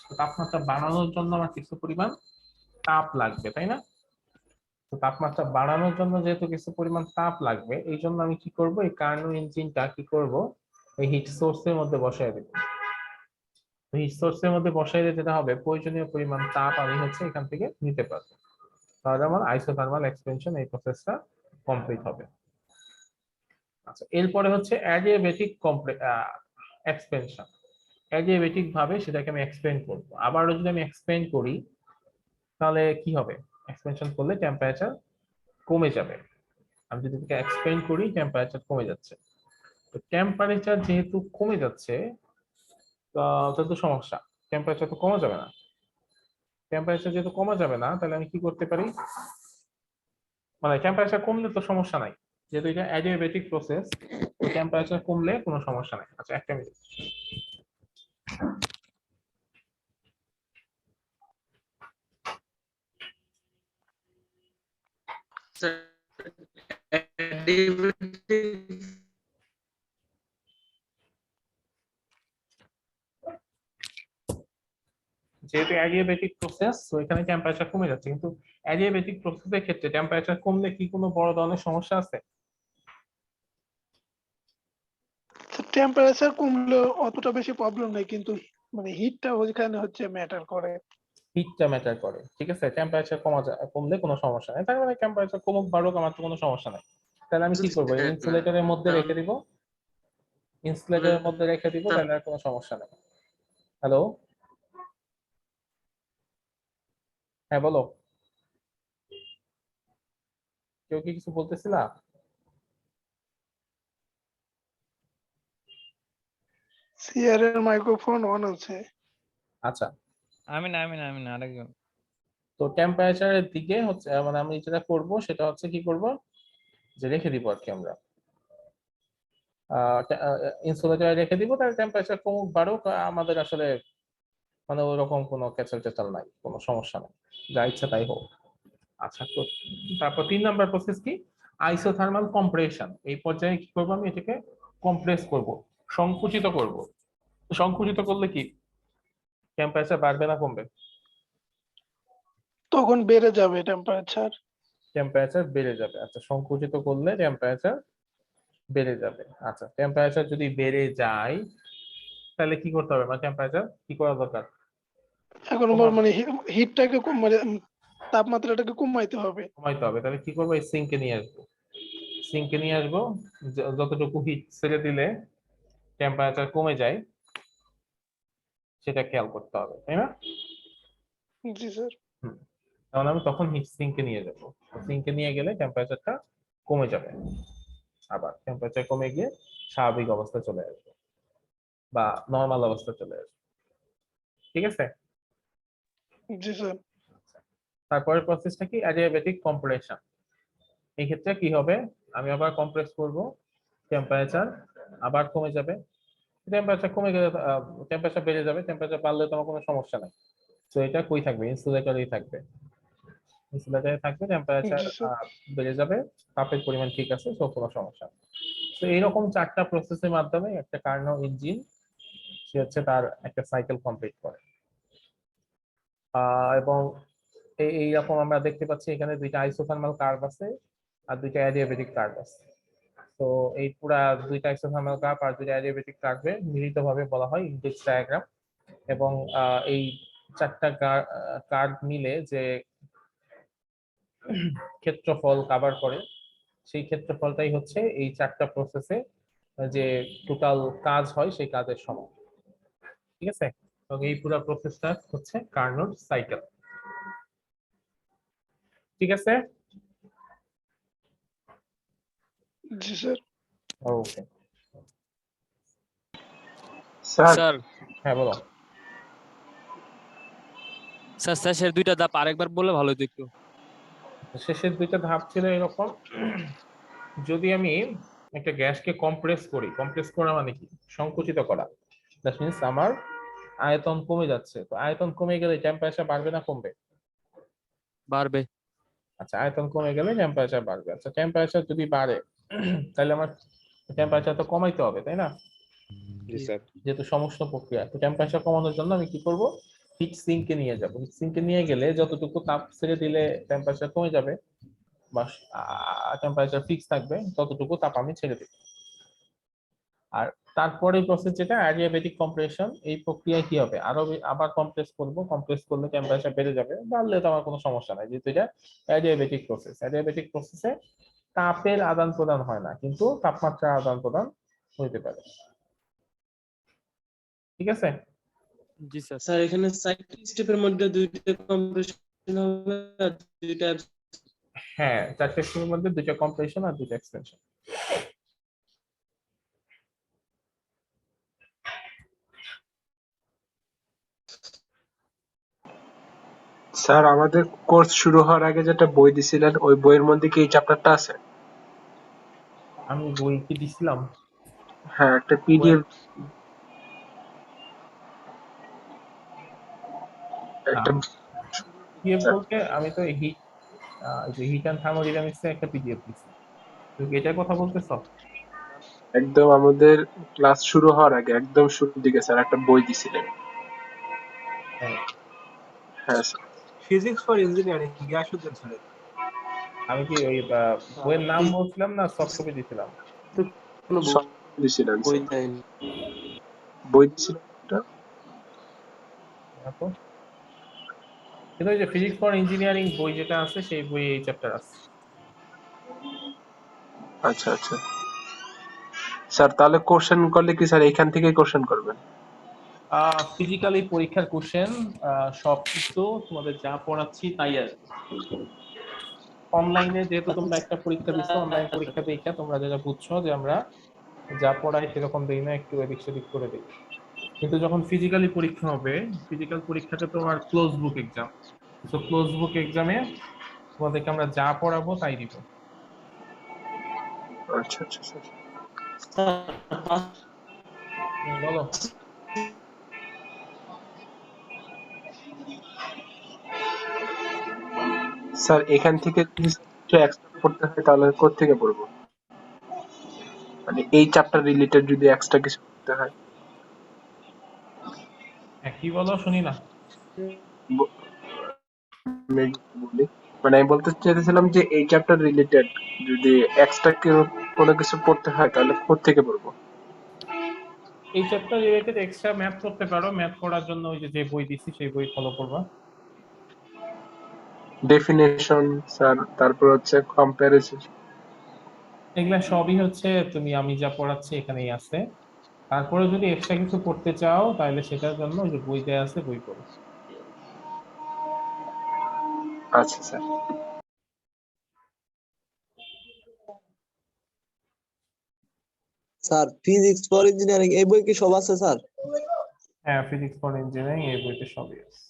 তো তাপমাত্রা বাড়ানোর জন্য আমার কিছু পরিমাণ তাপ লাগবে, তাই না? তো তাপমাত্রা বাড়ানোর জন্য যেহেতু কিছু পরিমাণ তাপ লাগবে, এই জন্য আমি কি করব, এই কার্নো ইঞ্জিনটা কি করব, এই হিট সোর্সের মধ্যে বসায় দেব। হিট সোর্সের মধ্যে বসাইলে যেটা হবে, প্রয়োজনীয় পরিমাণ তাপ আমি হচ্ছে এখান থেকে নিতে পারবো। তাহলে আমার আইসোথার্মাল এক্সপেনশন এই প্রসেসটা কমপ্লিট হবে। আচ্ছা, এরপরে হচ্ছে অ্যাডিয়াবেটিক এক্সপেনশন। অ্যাডিয়াবেটিক ভাবে সেটাকে আমি এক্সপেন্ড করবো। আবারও যদি আমি এক্সপেন্ড করি তাহলে কি হবে? এক্সপেনশন করলে টেম্পারেচার কমে যাবে। আমি যদি এটাকে এক্সপেন্ড করি টেম্পারেচার কমে যাচ্ছে। তো টেম্পারেচার যেহেতু কমে যাচ্ছে, তাহলে তো সমস্যা, টেম্পারেচার তো কমা যাবে না। টেম্পারেচার যেহেতু কমা যাবে না তাহলে আমি কি করতে পারি? মানে টেম্পারেচার কমলে তো সমস্যা নাই, যেহেতু এটা অ্যাডিয়াবেটিক প্রসেস, তো টেম্পারেচার কমলে কোনো সমস্যা নাই। আচ্ছা, একটা মিনিট। যেহেতু অ্যাডিয়াবেটিক প্রসেস, তো এখানে টেম্পারেচার কমে যাচ্ছে, কিন্তু অ্যাডিয়াবেটিক প্রসেসের ক্ষেত্রে টেম্পারেচার কমলে কি কোনো বড় ধরনের সমস্যা আছে? টেম্পারেচার কমলে অতটা বেশি প্রবলেম নেই, কিন্তু মানে হিটটা ওইখানে হচ্ছে ম্যাটার করে। হিটটা ম্যাটার করে, ঠিক আছে? টেম্পারেচার কমলে কোনো সমস্যা নেই, তার মানে টেম্পারেচার কমুক বাড়ুক আমার তো কোনো সমস্যা নেই। তাহলে আমি কি করবো, ইনসুলেটরের মধ্যে রেখে দিব, ইনসুলেটরের মধ্যে রেখে দিব, তাহলে আর কোনো সমস্যা নেই। হ্যালো, হ্যাঁ বলো, কেউ কি কিছু বলতেছিলা? সিআর এর মাইক্রোফোন অন আছে। আচ্ছা, আমি না আরেকজন। তো টেম্পারেচারের দিকে হচ্ছে মানে আমি যেটা করব সেটা হচ্ছে কি করব, যে রেখে দিব আর কি আমরা ইনসুলেটরে রেখে দিব, তার টেম্পারেচার কমুক বাড়ুক আমাদের আসলে মানে ওইরকম কোনো ক্যাচাল টেচাল নাই, কোনো সমস্যা নাই, যা ইচ্ছা তাই হোক। আচ্ছা, তো তারপর 3 নাম্বার প্রসেস কি, আইসোথার্মাল কম্প্রেশন। এই পর্যায়ে কি করবো, আমি এটাকে কম্প্রেস করব, সংকুচিত করব। সংকুচিত করলে কি টেম্পারেচার বাড়বে না কমবে? তখন বেড়ে যাবে টেম্পারেচার। টেম্পারেচার বেড়ে যাবে। আচ্ছা, সংকুচিত করলে টেম্পারেচার বেড়ে যাবে। আচ্ছা, টেম্পারেচার যদি বেড়ে যায় তাহলে কি করতে হবে, মানে টেম্পারেচার কি করা দরকার? এখন মানে হিটটাকে মানে তাপমাত্রাটাকে কমাইতে হবে। কমাইতে হবে। তাহলে কি করবো, এই সিঙ্কে নিয়ে আসবো। সিঙ্কে নিয়ে আসবো, যতটুকু হিট ছেড়ে দিলে টেম্পারেচার কমে যায় সেটা খেয়াল করতে হবে, তাই না? জি স্যার। তাহলে আমি তখন হিট সিঙ্কে নিয়ে যাবো। সিঙ্কে নিয়ে গেলে টেম্পারেচারটা কমে যাবে, আবার টেম্পারেচার কমে গিয়ে স্বাভাবিক অবস্থা চলে আসবে বা নর্মাল অবস্থা চলে আসবে। ঠিক আছে? জি স্যার। তারপরের প্রসেসটা কি, অ্যাডিয়াবেটিক কম্প্রেশন। এই ক্ষেত্রে কি হবে, আমি আবার কম্প্রেস করব, টেম্পারেচার আবার কমে যাবে। টেম্পারেচার কমে গেলে টেম্পারেচার বেড়ে যাবে, টেম্পারেচার বাড়লে তো আমার কোনো সমস্যা নাই। তো এটা কই থাকবে, ইনসুলেটরেই থাকবে। ইনসুলেটরে থাকবে, টেম্পারেচার জি স্যার। বেড়ে যাবে, তাপের পরিমাণ ঠিক আছে, তো কোনো সমস্যা নেই। তো এইরকম 4টা প্রসেসের মাধ্যমে একটা কার্নো ইঞ্জিন সে হচ্ছে তার একটা সাইকেল কমপ্লিট করে। এবং এইরকম আমরা দেখতে পাচ্ছি এখানে 2টা আইসোথার্মাল কার্ভ আছে আর 2টা অ্যাডিয়াবেটিক কার্ভ আছে। তো এই পুরা 2টা আইসোথার্মাল কার্ভ আর 2টা অ্যাডিয়াবেটিক কার্ভে মিলিতভাবে বলা হয় ইন্ডেক্স ডায়াগ্রাম। এবং এই 4টা কার্ভ মিলে যে ক্ষেত্রফল কভার করে সেই ক্ষেত্রফলটাই হচ্ছে এই 4টা প্রসেসে যে টোটাল কাজ হয় সেই কাজের সমান। ঠিক আছে? এবং এই পুরো প্রসেসটা হচ্ছে কার্নোট সাইকেল। ঠিক আছে? জি স্যার। ওকে, স্যার স্যার হ্যাঁ বলো। স্যার শেষের দুইটা ধাপ আরেকবার বললে ভালো হতো একটু। শেষের 2টা ধাপ ছিল এরকম, যদি আমি একটা গ্যাসকে কম্প্রেস করি, কম্প্রেস করা মানে কি, সংকুচিত করা, দ্যাট মিন্স আমার আয়তন কমে যাচ্ছে। তো আয়তন কমে গেলে টেম্পারেচার বাড়বে না কমবে? বাড়বে। আচ্ছা, আয়তন কমে গেলে টেম্পারেচার বাড়বে। আচ্ছা, টেম্পারেচার যদি বাড়ে তাহলে আমার টেম্পারেচার তো কমাইতে হবে, তাই না? জি স্যার। যেহেতু সমস্ত প্রক্রিয়া, তো টেম্পারেচার কমানোর জন্য আমি কি করব, হিট সিঙ্কে নিয়ে যাব। হিট সিঙ্কে নিয়ে গেলে যতটুকু তাপ ছেড়ে দিলে টেম্পারেচার কমে যাবে বা টেম্পারেচার ফিক্স থাকবে ততটুকু তাপ আমি ছেড়ে দেব। আর তারপরে প্রসেস যেটা অ্যাডিয়াবেটিক কম্প্রেশন, এই প্রক্রিয়ায় কি হবে, আবার কম্প্রেস করব, কম্প্রেস করলে টেম্পারেচার বেড়ে যাবে, বাড়লে তো আমার কোনো সমস্যা নাই, যেহেতু এটা অ্যাডিয়াবেটিক প্রসেস। অ্যাডিয়াবেটিক প্রসেসে তাপের আদান প্রদান হয় না, কিন্তু তাপমাত্রার আদান প্রদান হইতে পারে। ঠিক আছে? জি স্যার। স্যার এখানে 4টি স্টেপের মধ্যে 2টা কম্প্রেশন হবে আর 2টা হ্যাঁ, 4টে স্টেপের মধ্যে 2টা কম্প্রেশন আর 2টা এক্সটেনশন। স্যার আমাদের কোর্স শুরু হওয়ার আগে যেটা বই দিছিলেন ওই বইয়ের মধ্যে কি এই চ্যাপ্টারটা আছে? আমি বই কি দিছিলাম? হ্যাঁ, একটা পিডিএফ একটা পিডিএফ বলতে আমি তো হিট যে হিট অ্যান্ড থার্মোডাইনামিক্স এর একটা পিডিএফ দিছি। তুমি কি এটার কথা বলতেছো? একদম আমাদের ক্লাস শুরু হওয়ার আগে একদম শুরুর দিকে স্যার একটা বই দিছিলেন। হ্যাঁ, হ্যাঁ sir. Physics for engineering Giasuddin sir. আমি কি ওই বইয়ের নাম বলছিলাম না সফট কপি দিছিলাম? কোনো সব দিছিলেন বই স্যার। দেয়নি। বই দিছিলেন একটা? দেখো, কিন্তু ওই যে ফিজিক্স ফর ইঞ্জিনিয়ারিং বই যেটা আছে সেই বইয়ে এই চ্যাপ্টার আছে। আচ্ছা আচ্ছা স্যার, তাহলে কোশ্চেন করলে কি স্যার এখান থেকেই কোশ্চেন করবেন? ফিজিক্যালি পরীক্ষার কোশ্চেন সব কিছু তোমাদের যা পড়াচ্ছি তাই আসবে। অনলাইনে যেহেতু তোমরা একটা পরীক্ষা দিচ্ছ, অনলাইন পরীক্ষা দেখা তোমরা যেটা বুঝছো যে আমরা যা পড়াই সেরকম দেই না, একটু এদিক সেদিক করে দিই। কিন্তু যখন ফিজিক্যালি পরীক্ষা হবে, ফিজিক্যাল পরীক্ষাটা তোমার ক্লোজ বুক এক্সাম। তো ক্লোজ বুক এক্সামে তোমাদেরকে আমরা যা পড়াবো তাই দিব। আচ্ছা আচ্ছা স্যার। বলো। স্যার এখান থেকে যদি কিছু এক্সট্রা পড়তে হয় তাহলে কোত্থেকে পড়বো? মানে এই চ্যাপ্টার রিলেটেড যদি এক্সট্রা কিছু পড়তে হয়। কি বলো শুনি না। আমি বলি, মানে আমি বলতে চাইছিলাম যে এই চ্যাপ্টার রিলেটেড যদি এক্সট্রা কোনো কিছু পড়তে হয় তাহলে কোত্থেকে পড়বো? এই চ্যাপ্টার রিলেটেড এক্সট্রা ম্যাথ করতে পারো, ম্যাথ পড়ার জন্য ওই যে বই দিছি সেই বই ফলো করবা। ডেফিনেশন স্যার, তারপর হচ্ছে কম্পারিজন। এগুলা সবই হচ্ছে তুমি আমি যা পড়াচ্ছি এখানেই আছে। তারপরে যদি এক্সট্রা কিছু পড়তে চাও তাহলে সেটার জন্য ওই যে বই দেয়া আছে বই পড়ো। আচ্ছা sir. Sir physics for engineering এই বই কি সব আছে স্যার? হ্যাঁ, ফিজিক্স ফর ইঞ্জিনিয়ারিং এই বইতে সবই আছে।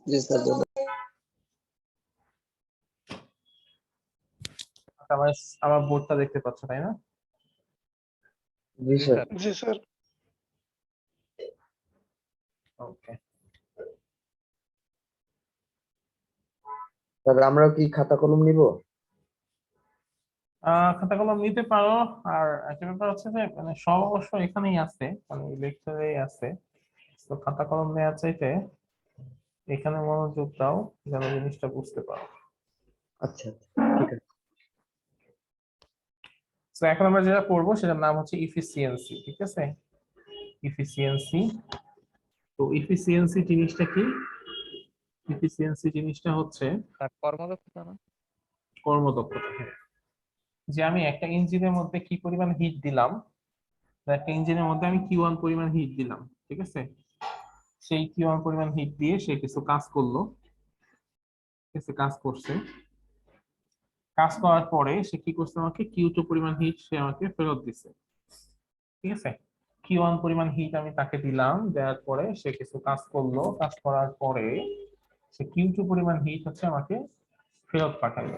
জি স্যার ধন্যবাদ। আমার আমার বোর্ডটা দেখতে পাচ্ছ তাই না? জি স্যার। জি স্যার। ওকে। স্যার আমরা কি খাতা কলম নিব? খাতা কলম নিতে পারো। আর একটা ব্যাপার হচ্ছে যে মানে সব অবশ্য এখানেই আছে, মানে লেকচারেই আছে। তো খাতা কলম নেওয়ার চাইতে এখানে মনোযোগ দাও যেন জিনিসটা বুঝতে পারো। আচ্ছা ঠিক আছে। তো এখন আমরা যেটা করবো সেটার নাম হচ্ছে ইফিসিয়েন্সি, ঠিক আছে? ইফিসিয়েন্সি। তো ইফিসিয়েন্সি জিনিসটা কি? ইফিসিয়েন্সি জিনিসটা হচ্ছে স্যার কর্মদক্ষতা না? কর্মদক্ষতা। হ্যাঁ, যে আমি একটা ইঞ্জিনের মধ্যে কি পরিমাণ হিট দিলাম, একটা ইঞ্জিনের মধ্যে আমি Q1 পরিমাণ হিট দিলাম, ঠিক আছে? সেই Q1 পরিমাণ হিট দিয়ে সে কিছু কাজ করলো, ঠিক আছে? কাজ করছে, কাজ করার পরে সে কি করছে, আমাকে Q2 পরিমাণ হিট সে আমাকে ফেরত দিছে, ঠিক আছে? Q1 পরিমাণ হিট আমি তাকে দিলাম, দেওয়ার পরে সে কিছু কাজ করলো, কাজ করার পরে সে Q2 পরিমাণ হিট হচ্ছে আমাকে ফেরত পাঠালো।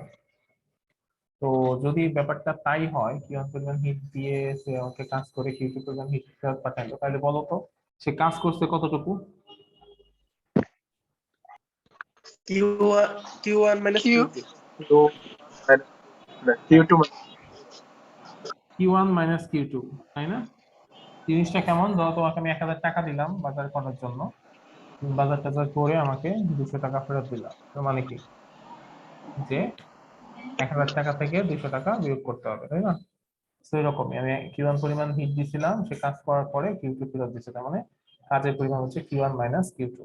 তো যদি ব্যাপারটা তাই হয়, Q1 পরিমাণ হিট দিয়ে সে আমাকে কাজ করে Q2 পরিমাণ হিট ফেরত পাঠালো, তাহলে বলো তো সে কাজ করছে কতটুকু? Q1 minus Q2. তো Q2 Q1 মাইনাস Q2, তাই না? জিনিসটা কেমন? ধরো তোমাকে আমি 1000 টাকা দিলাম বাজার করার জন্য, তুমি বাজার টাজার করে আমাকে 200 টাকা ফেরত দিলাম। তার মানে কি যে 1000 টাকা থেকে 200 টাকা বিয়োগ করতে হবে, তাই না? সেই রকমই আমি Q1 পরিমাণ হিট দিছিলাম, সে কাজ করার পরে Q2 ফেরত দিচ্ছে, তার মানে কাজের পরিমাণ হচ্ছে Q1 মাইনাস Q2।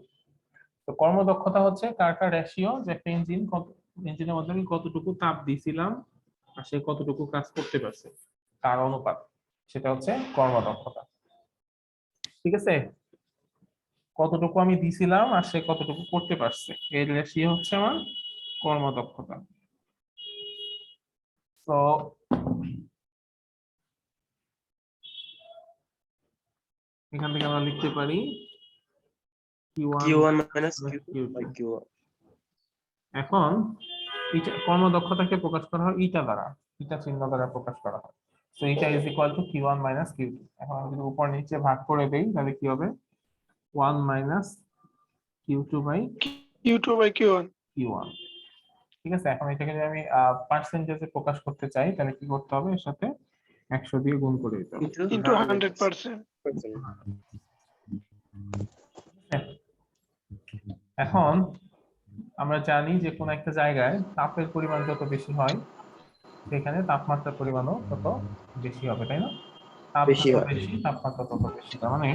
তো কর্মদক্ষতা হচ্ছে কার কার রেশিও, যে একটা ইঞ্জিন কত, ইঞ্জিনের মধ্যে আমি কতটুকু তাপ দিছিলাম আর সে কতটুকু কাজ করতে পারছে তার অনুপাত, সেটা হচ্ছে কর্মদক্ষতা, ঠিক আছে? কতটুকু আমি দিছিলাম আর সে কতটুকু করতে পারছে, এর রেশিও হচ্ছে আমার কর্মদক্ষতা। তো এখান থেকে আমরা লিখতে পারি Q1 minus Q2। Q1. এখন কর্মদক্ষতাকে প্রকাশ করা হয় ইটা দ্বারা, ইটা চিহ্ন দ্বারা প্রকাশ করা হয়। তো ইটা is equal two Q1 minus Q2। এখন আমি যদি উপর নিচে ভাগ করে দেই তাহলে কি হবে? 1 minus Q2 by Q2 by Q1। Q1, ঠিক আছে? এখন এটাকে যদি আমি পার্সেন্টেজে প্রকাশ করতে চাই তাহলে কি করতে হবে? এর সাথে 100 দিয়ে গুণ করে দিতে হবে। into 100%। এখন আমরা জানি যে কোন একটা জায়গায় তাপের পরিমাণ যত বেশি হয় সেখানে তাপমাত্রার পরিমাণও তত বেশি হবে, তাই না? তাপ বেশি যত হয়। বেশি তাপমাত্রা তত বেশি, তার মানে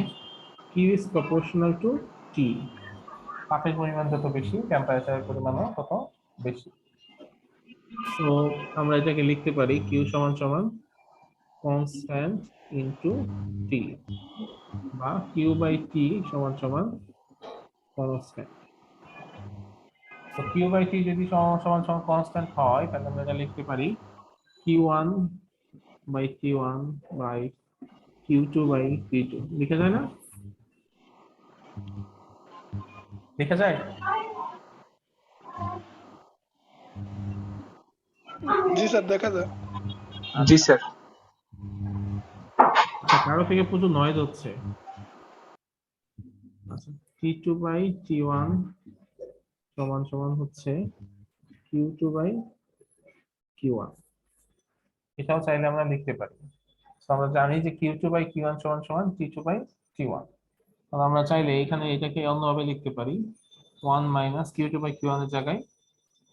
Q is proportional to T। তাপের পরিমাণ যত বেশি টেম্পারেচারের পরিমাণও তত বেশি। তো আমরা এটাকে লিখতে পারি Q সমান সমান কনস্ট্যান্ট ইনটু T, বা Q বাই T সমান সমান কনস্ট্যান্ট। তো Q বাই T যদি সমান সমান কনস্ট্যান্ট হয় তাহলে আমরা এটা লিখতে পারি Q1 by T1 by Q2 by Q2 লিখা যায় না? লেখা যায়? জি স্যার, দেখা যায়। জি স্যার। আচ্ছা, কারো থেকে প্রচুর নয়েজ হচ্ছে। আচ্ছা, T2 by T1 সমান সমান হচ্ছে Q2 by Q1। এটাও চাইলে আমরা লিখতে পারি। তো আমরা জানি যে Q2 by Q1 সমান সমান T2 by T1। তাহলে আমরা চাইলে এখানে এটাকে অন্যভাবে লিখতে পারি, 1 মাইনাস Q2 by Q1 এর জায়গায়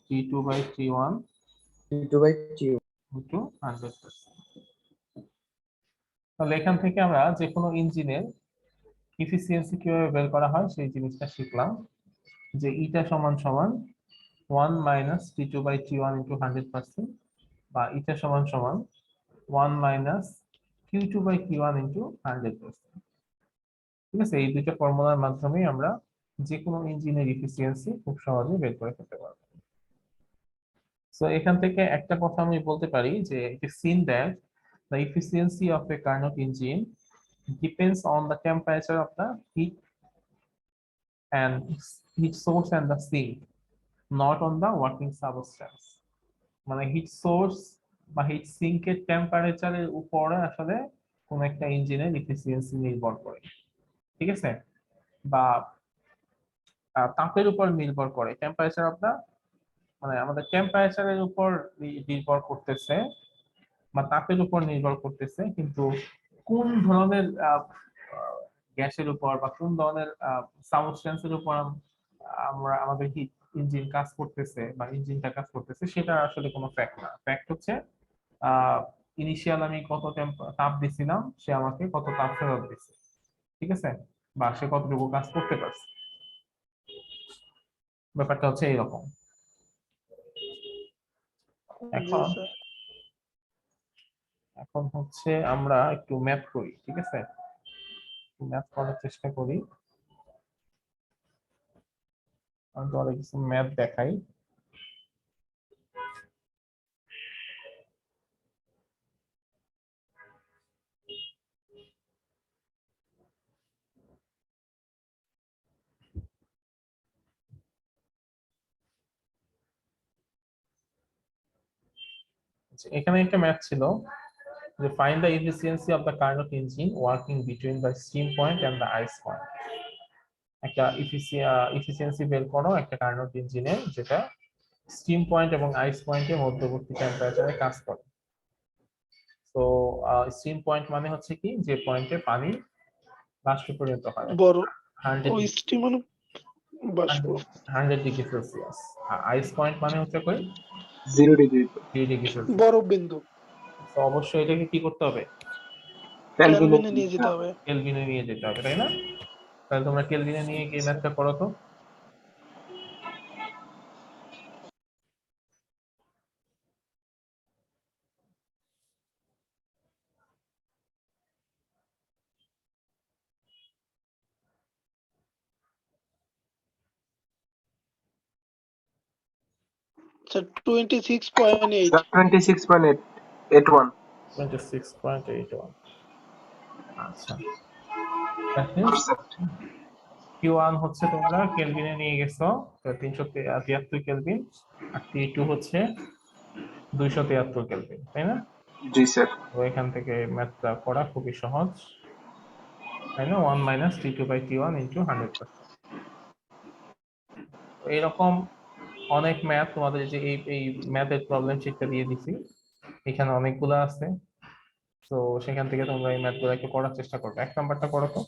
T2 by T1 T2 by T1 into 100%। তাহলে এখান থেকে আমরা যে কোনো ইঞ্জিনের এফিসিয়েন্সি কিভাবে বের করা হয় সেই জিনিসটা শিখলাম, যে ইটা সমান সমান 1 minus T2 by T1 into 100%, বা ইটা সমান সমান 1 minus Q2 by Q1 into 100%। ঠিক আছে, এই দুইটা ফর্মুলার মাধ্যমে আমরা যে কোনো ইঞ্জিনের এফিসিয়েন্সি খুব সহজে বের করে ফেলতে পারবো। সো এখান থেকে একটা কথা আমি বলতে পারি যে it is seen that the efficiency of a Carnot engine depends on the temperature of the heat and heat source and the sink, not on the working substance। মানে হিট সোর্স বা হিট সিঙ্কের টেম্পারেচারের উপরে আসলে কোন একটা ইঞ্জিনের efficiency নির্ভর করে, ঠিক আছে, বা তাপের উপর নির্ভর করে। টেম্পারেচার অফ দা, মানে আমাদের টেম্পারেচারের উপর নির্ভর করতেছে বা তাপের উপর নির্ভর করতেছে, কিন্তু কোন ধরনের গ্যাসের উপর বা কোন ধরনের সাবস্টেন্সের উপর আমরা আমাদের হিট ইঞ্জিন কাজ করতেছে বা ইঞ্জিনটা কাজ করতেছে সেটা আসলে কোনো ফ্যাক্ট না। ফ্যাক্ট হচ্ছে ইনিশিয়াল আমি কত তাপ দিছিলাম, সে আমাকে কত তাপ ফেরত দিচ্ছে, ঠিক আছে, বা সে কতটুকু কাজ করতে পারছে। ব্যাপারটা হচ্ছে এইরকম। জি এখন স্যার। এখন হচ্ছে আমরা একটু ম্যাথ করি, ঠিক আছে, ম্যাথ করার চেষ্টা করি। আমি তোমাদের কিছু ম্যাথ দেখাই। এখানে একটা ম্যাথ ছিল যে find the efficiency of the Carnot engine working between the steam point and the ice point. একটা এফিসিয়েন্সি বের করো একটা কার্নোট ইঞ্জিনের, যেটা স্টিম পয়েন্ট এবং আইস পয়েন্টের মধ্যবর্তী টেম্পারেচারে কাজ করে। তো স্টিম পয়েন্ট মানে হচ্ছে কি, যে পয়েন্টে পানি বাষ্পীভূত হয়, বড় 100 ওই স্টিম মানে বাষ্প। 100 ডিগ্রি সেলসিয়াস। আর আইস পয়েন্ট মানে হচ্ছে কই, 0 ডিগ্রি। 3 degree Celsius. বরফ বিন্দু। তো অবশ্যই এটাকে কি করতে হবে, কেলভিনে নিয়ে যেতে হবে। কেলভিনে নিয়ে যেতে হবে, তাই না? তাহলে তোমরা কেলভিনে নিয়ে গিয়ে ম্যাথটা করো তো। স্যার 26.8। 26.81। 26.81। আচ্ছা, Q1 হচ্ছে তোমরা কেলভিনে নিয়ে গেছো 373 কেলভিন, আর T2 হচ্ছে 273 কেলভিন, তাই না? জি স্যার। তো এখান থেকে ম্যাথটা করা খুবই সহজ, তাই না? 1 minus T2 by T1 into 100%। এইরকম অনেক ম্যাথ তোমাদের, যে এই ম্যাথের প্রবলেম শিটটা দিয়ে দিছি, এখানে অনেকগুলো আছে। তো সেখান থেকে তোমরা এই ম্যাথগুলো একটু করার চেষ্টা করবে। 1 নাম্বারটা করো তো।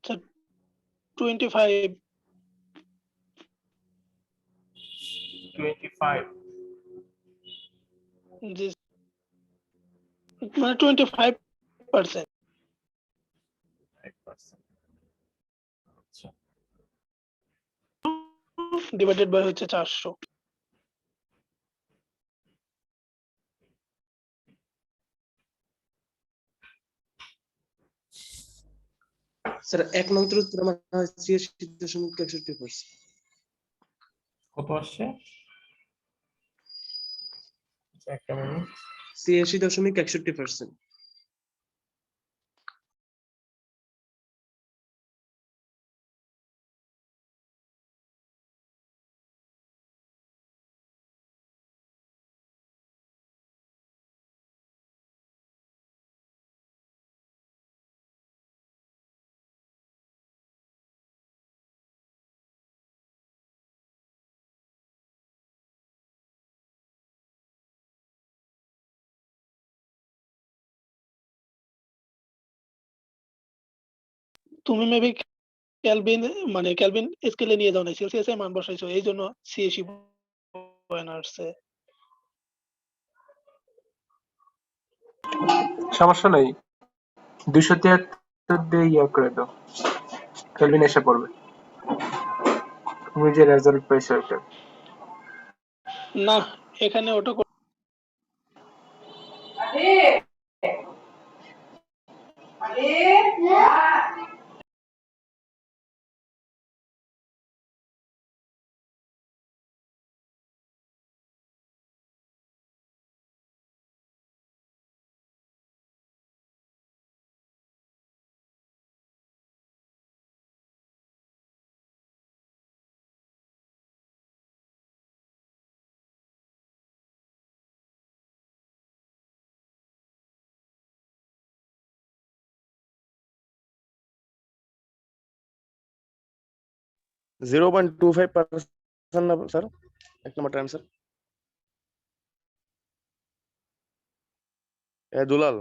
স্যার 25। 25। জি মানে 25%। 25%। আচ্ছা, ডিভাইডেড বাই হচ্ছে 400। স্যার 1 নং উত্তর আমার 83.61%। কত আসছে? আচ্ছা, একটা মিনিট। 83.61%। তুমি মেবি কেলভিন মানে কেলভিন স্কেলে নিয়ে যাও না, সেলসিয়াস এর মান বসাইছো, এই জন্য সিএসি পয়েন্ট আসছে। সমস্যা নাই, 273 দিয়ে ইয়ে করে দাও, কেলভিন এসে পড়বে। তুমি যে রেজাল্ট পাইছো এটা না, এখানে ওটা 0.25% না স্যার, এক নম্বর আনসার। দুলাল,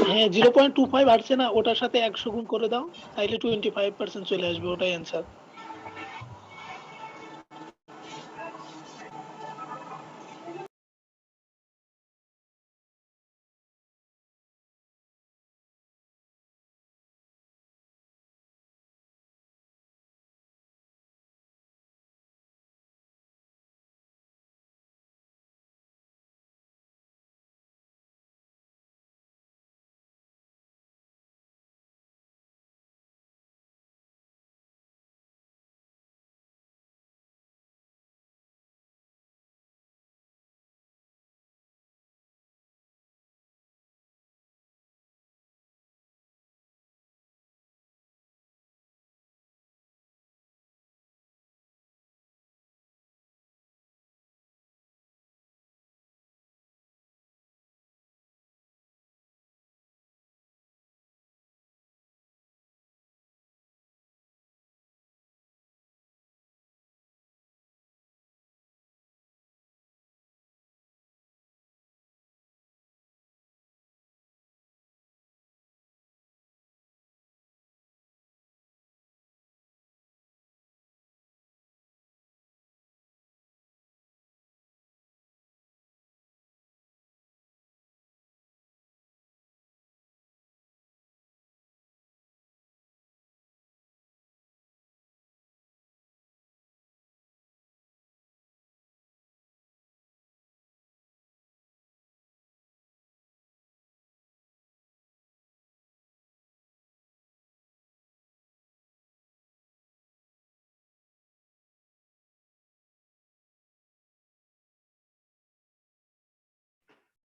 হ্যাঁ 0.25 আসছে না, ওটার সাথে 100 গুণ করে দাও, তাইলে 25% চলে আসবে, ওটাই অ্যান্সার।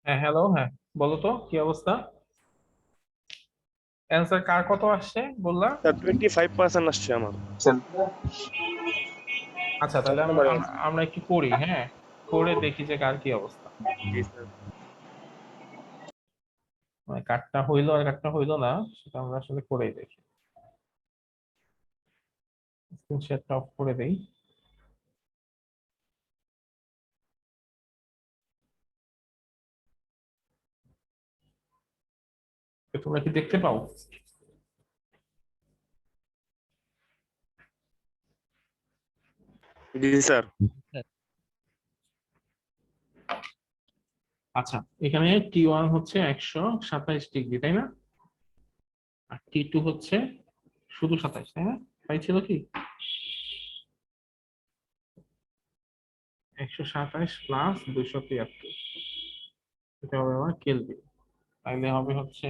হ্যাঁ, হ্যালো, হ্যাঁ, বলো তো কি অবস্থা? অ্যান্সার কার কত আসছে বললা? স্যার 25% আসছে আমার। আচ্ছা, তাহলে এক নম্বরে আমরা একটু করি, হ্যাঁ, করে দেখি যে কার কি অবস্থা। জি স্যার। মানে কারটা হইলো আর কারটা হইলো না, সেটা আমরা আসলে করেই দেখি। স্ক্রিন শেয়ারটা অফ করে দেই। তোমরা কি দেখতে পাও? জি স্যার। আচ্ছা, এখানে T1 হচ্ছে 127 ডিগ্রি, তাই না? আর T2 হচ্ছে শুধু 27, তাই না? তাই ছিল কি 127 প্লাস 273, এটা হবে আমার কেলভিন। তাইলে হবে হচ্ছে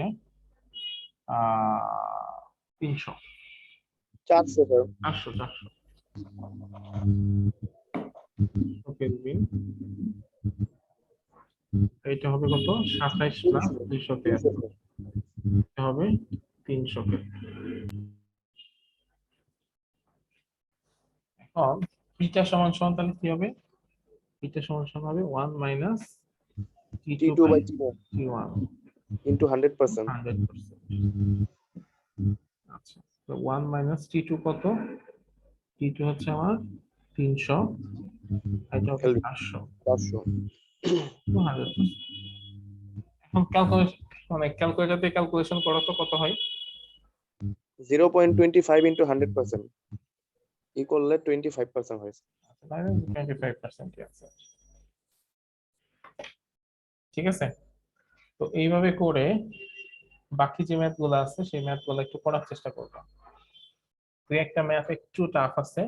300, 400 স্যার। 400 কেলভিন। এটা হবে কত? 27 প্লাস 273, এটা হবে 300 কেলভিন। এখন পিটা সমান সমান তাহলে কি হবে? পিটা সমান সমান হবে 1 minus T2 T2 by by T1 T1 into 100%. 100%। আচ্ছা, তো 1 মাইনাস T2 কত? T2 হচ্ছে আমার 300, এটা হবে Kelvin 400, 400. 100%। এখন ক্যালকুলেশন, মানে ক্যালকুলেটর দিয়ে ক্যালকুলেশন করো তো কত হয়? 0.25 into 100% equal 25% হয়েছে। 25% আছে, ঠিক আছে। তো এইভাবে করে বাকি যে ম্যাথ গুলো আছে সেই ম্যাথ গুলো একটু করার চেষ্টা করবো। দুই একটা ম্যাথ একটু টাফ আছে,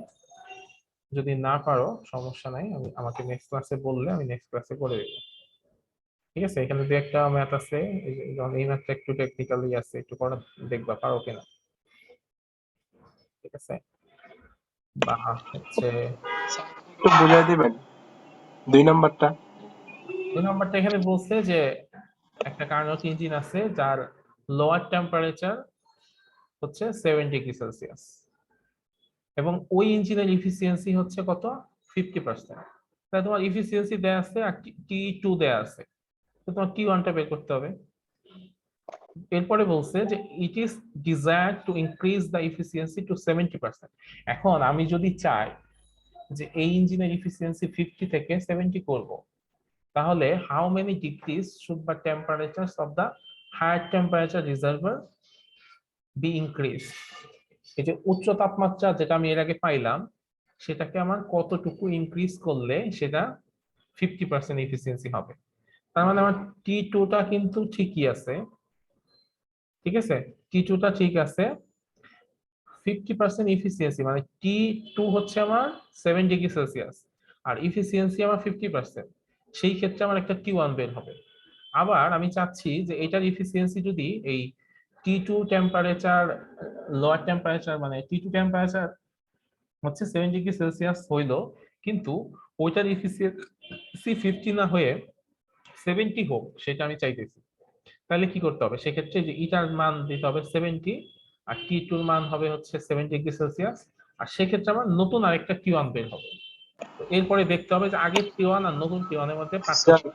যদি না পারো সমস্যা নাই, আমি আমাকে নেক্সট ক্লাসে বললে আমি নেক্সট ক্লাসে করে দেবো, ঠিক আছে। এখানে দুই একটা ম্যাথ আছে, যেমন এই ম্যাথটা একটু টেকনিক্যালি আছে, একটু করা দেখবা পারো কিনা, ঠিক আছে। বা হচ্ছে একটু বুঝাই দিবেন 2 নাম্বারটা? এই নাম্বারটা এখানে বলছে যে একটা কার্নোট ইঞ্জিন আছে যার লোয়ার টেম্পারেচার হচ্ছে 7 ডিগ্রি সেলসিয়াস, এবং ওই ইঞ্জিনের ইফিসিয়েন্সি হচ্ছে কত? 50%। তাহলে তোমার ইফিসিয়েন্সি দেয়া আছে আর T2 দেয়া আছে, তো তোমার T1টা বের করতে হবে। এরপরে বলছে যে it is desire to increase the efficiency to 70%। এখন আমি যদি চাই যে এই ইঞ্জিনের ইফিসিয়েন্সি 50 থেকে 70 করব, তাহলে হাউ মেনি ডিগ্রিজ শুড বা temperatures of the higher temperature reservoir be increase. এই যে উচ্চ তাপমাত্রা যেটা আমি এর আগে পাইলাম, সেটাকে আমার কতটুকু ইনক্রিজ করলে সেটা 50% এফিসিয়েন্সি হবে। তার মানে আমার T2টা কিন্তু ঠিকই আছে, ঠিক আছে, T2টা ঠিক আছে। 50% ইফিসিয়েন্সি মানে T2 হচ্ছে আমার 7 ডিগ্রি সেলসিয়াস, আর ইফিসিয়েন্সি আমার 50%, সেই ক্ষেত্রে আমার একটা T1 বের হবে। আবার আমি চাচ্ছি যে এটার ইফিসিয়েন্সি যদি এই T2 টেম্পারেচার, লোয়ার টেম্পারেচার মানে T2 টেম্পারেচার হচ্ছে 7 ডিগ্রি সেলসিয়াস হইলো, কিন্তু ওইটার ইফিসিয়েন্সি 50 না হয়ে 70 হোক, সেটা আমি চাইতেছি। তাহলে কি করতে হবে সেক্ষেত্রে? যে ইটার মান দিতে হবে 70, আর T2 মান হবে হচ্ছে 7 ডিগ্রি সেলসিয়াস, আর সেক্ষেত্রে আমার নতুন আরেকটা T1 বের হবে। তো এরপরে দেখতে হবে যে আগের T1 আর নতুন T1 এর মধ্যে পার্থক্য কি।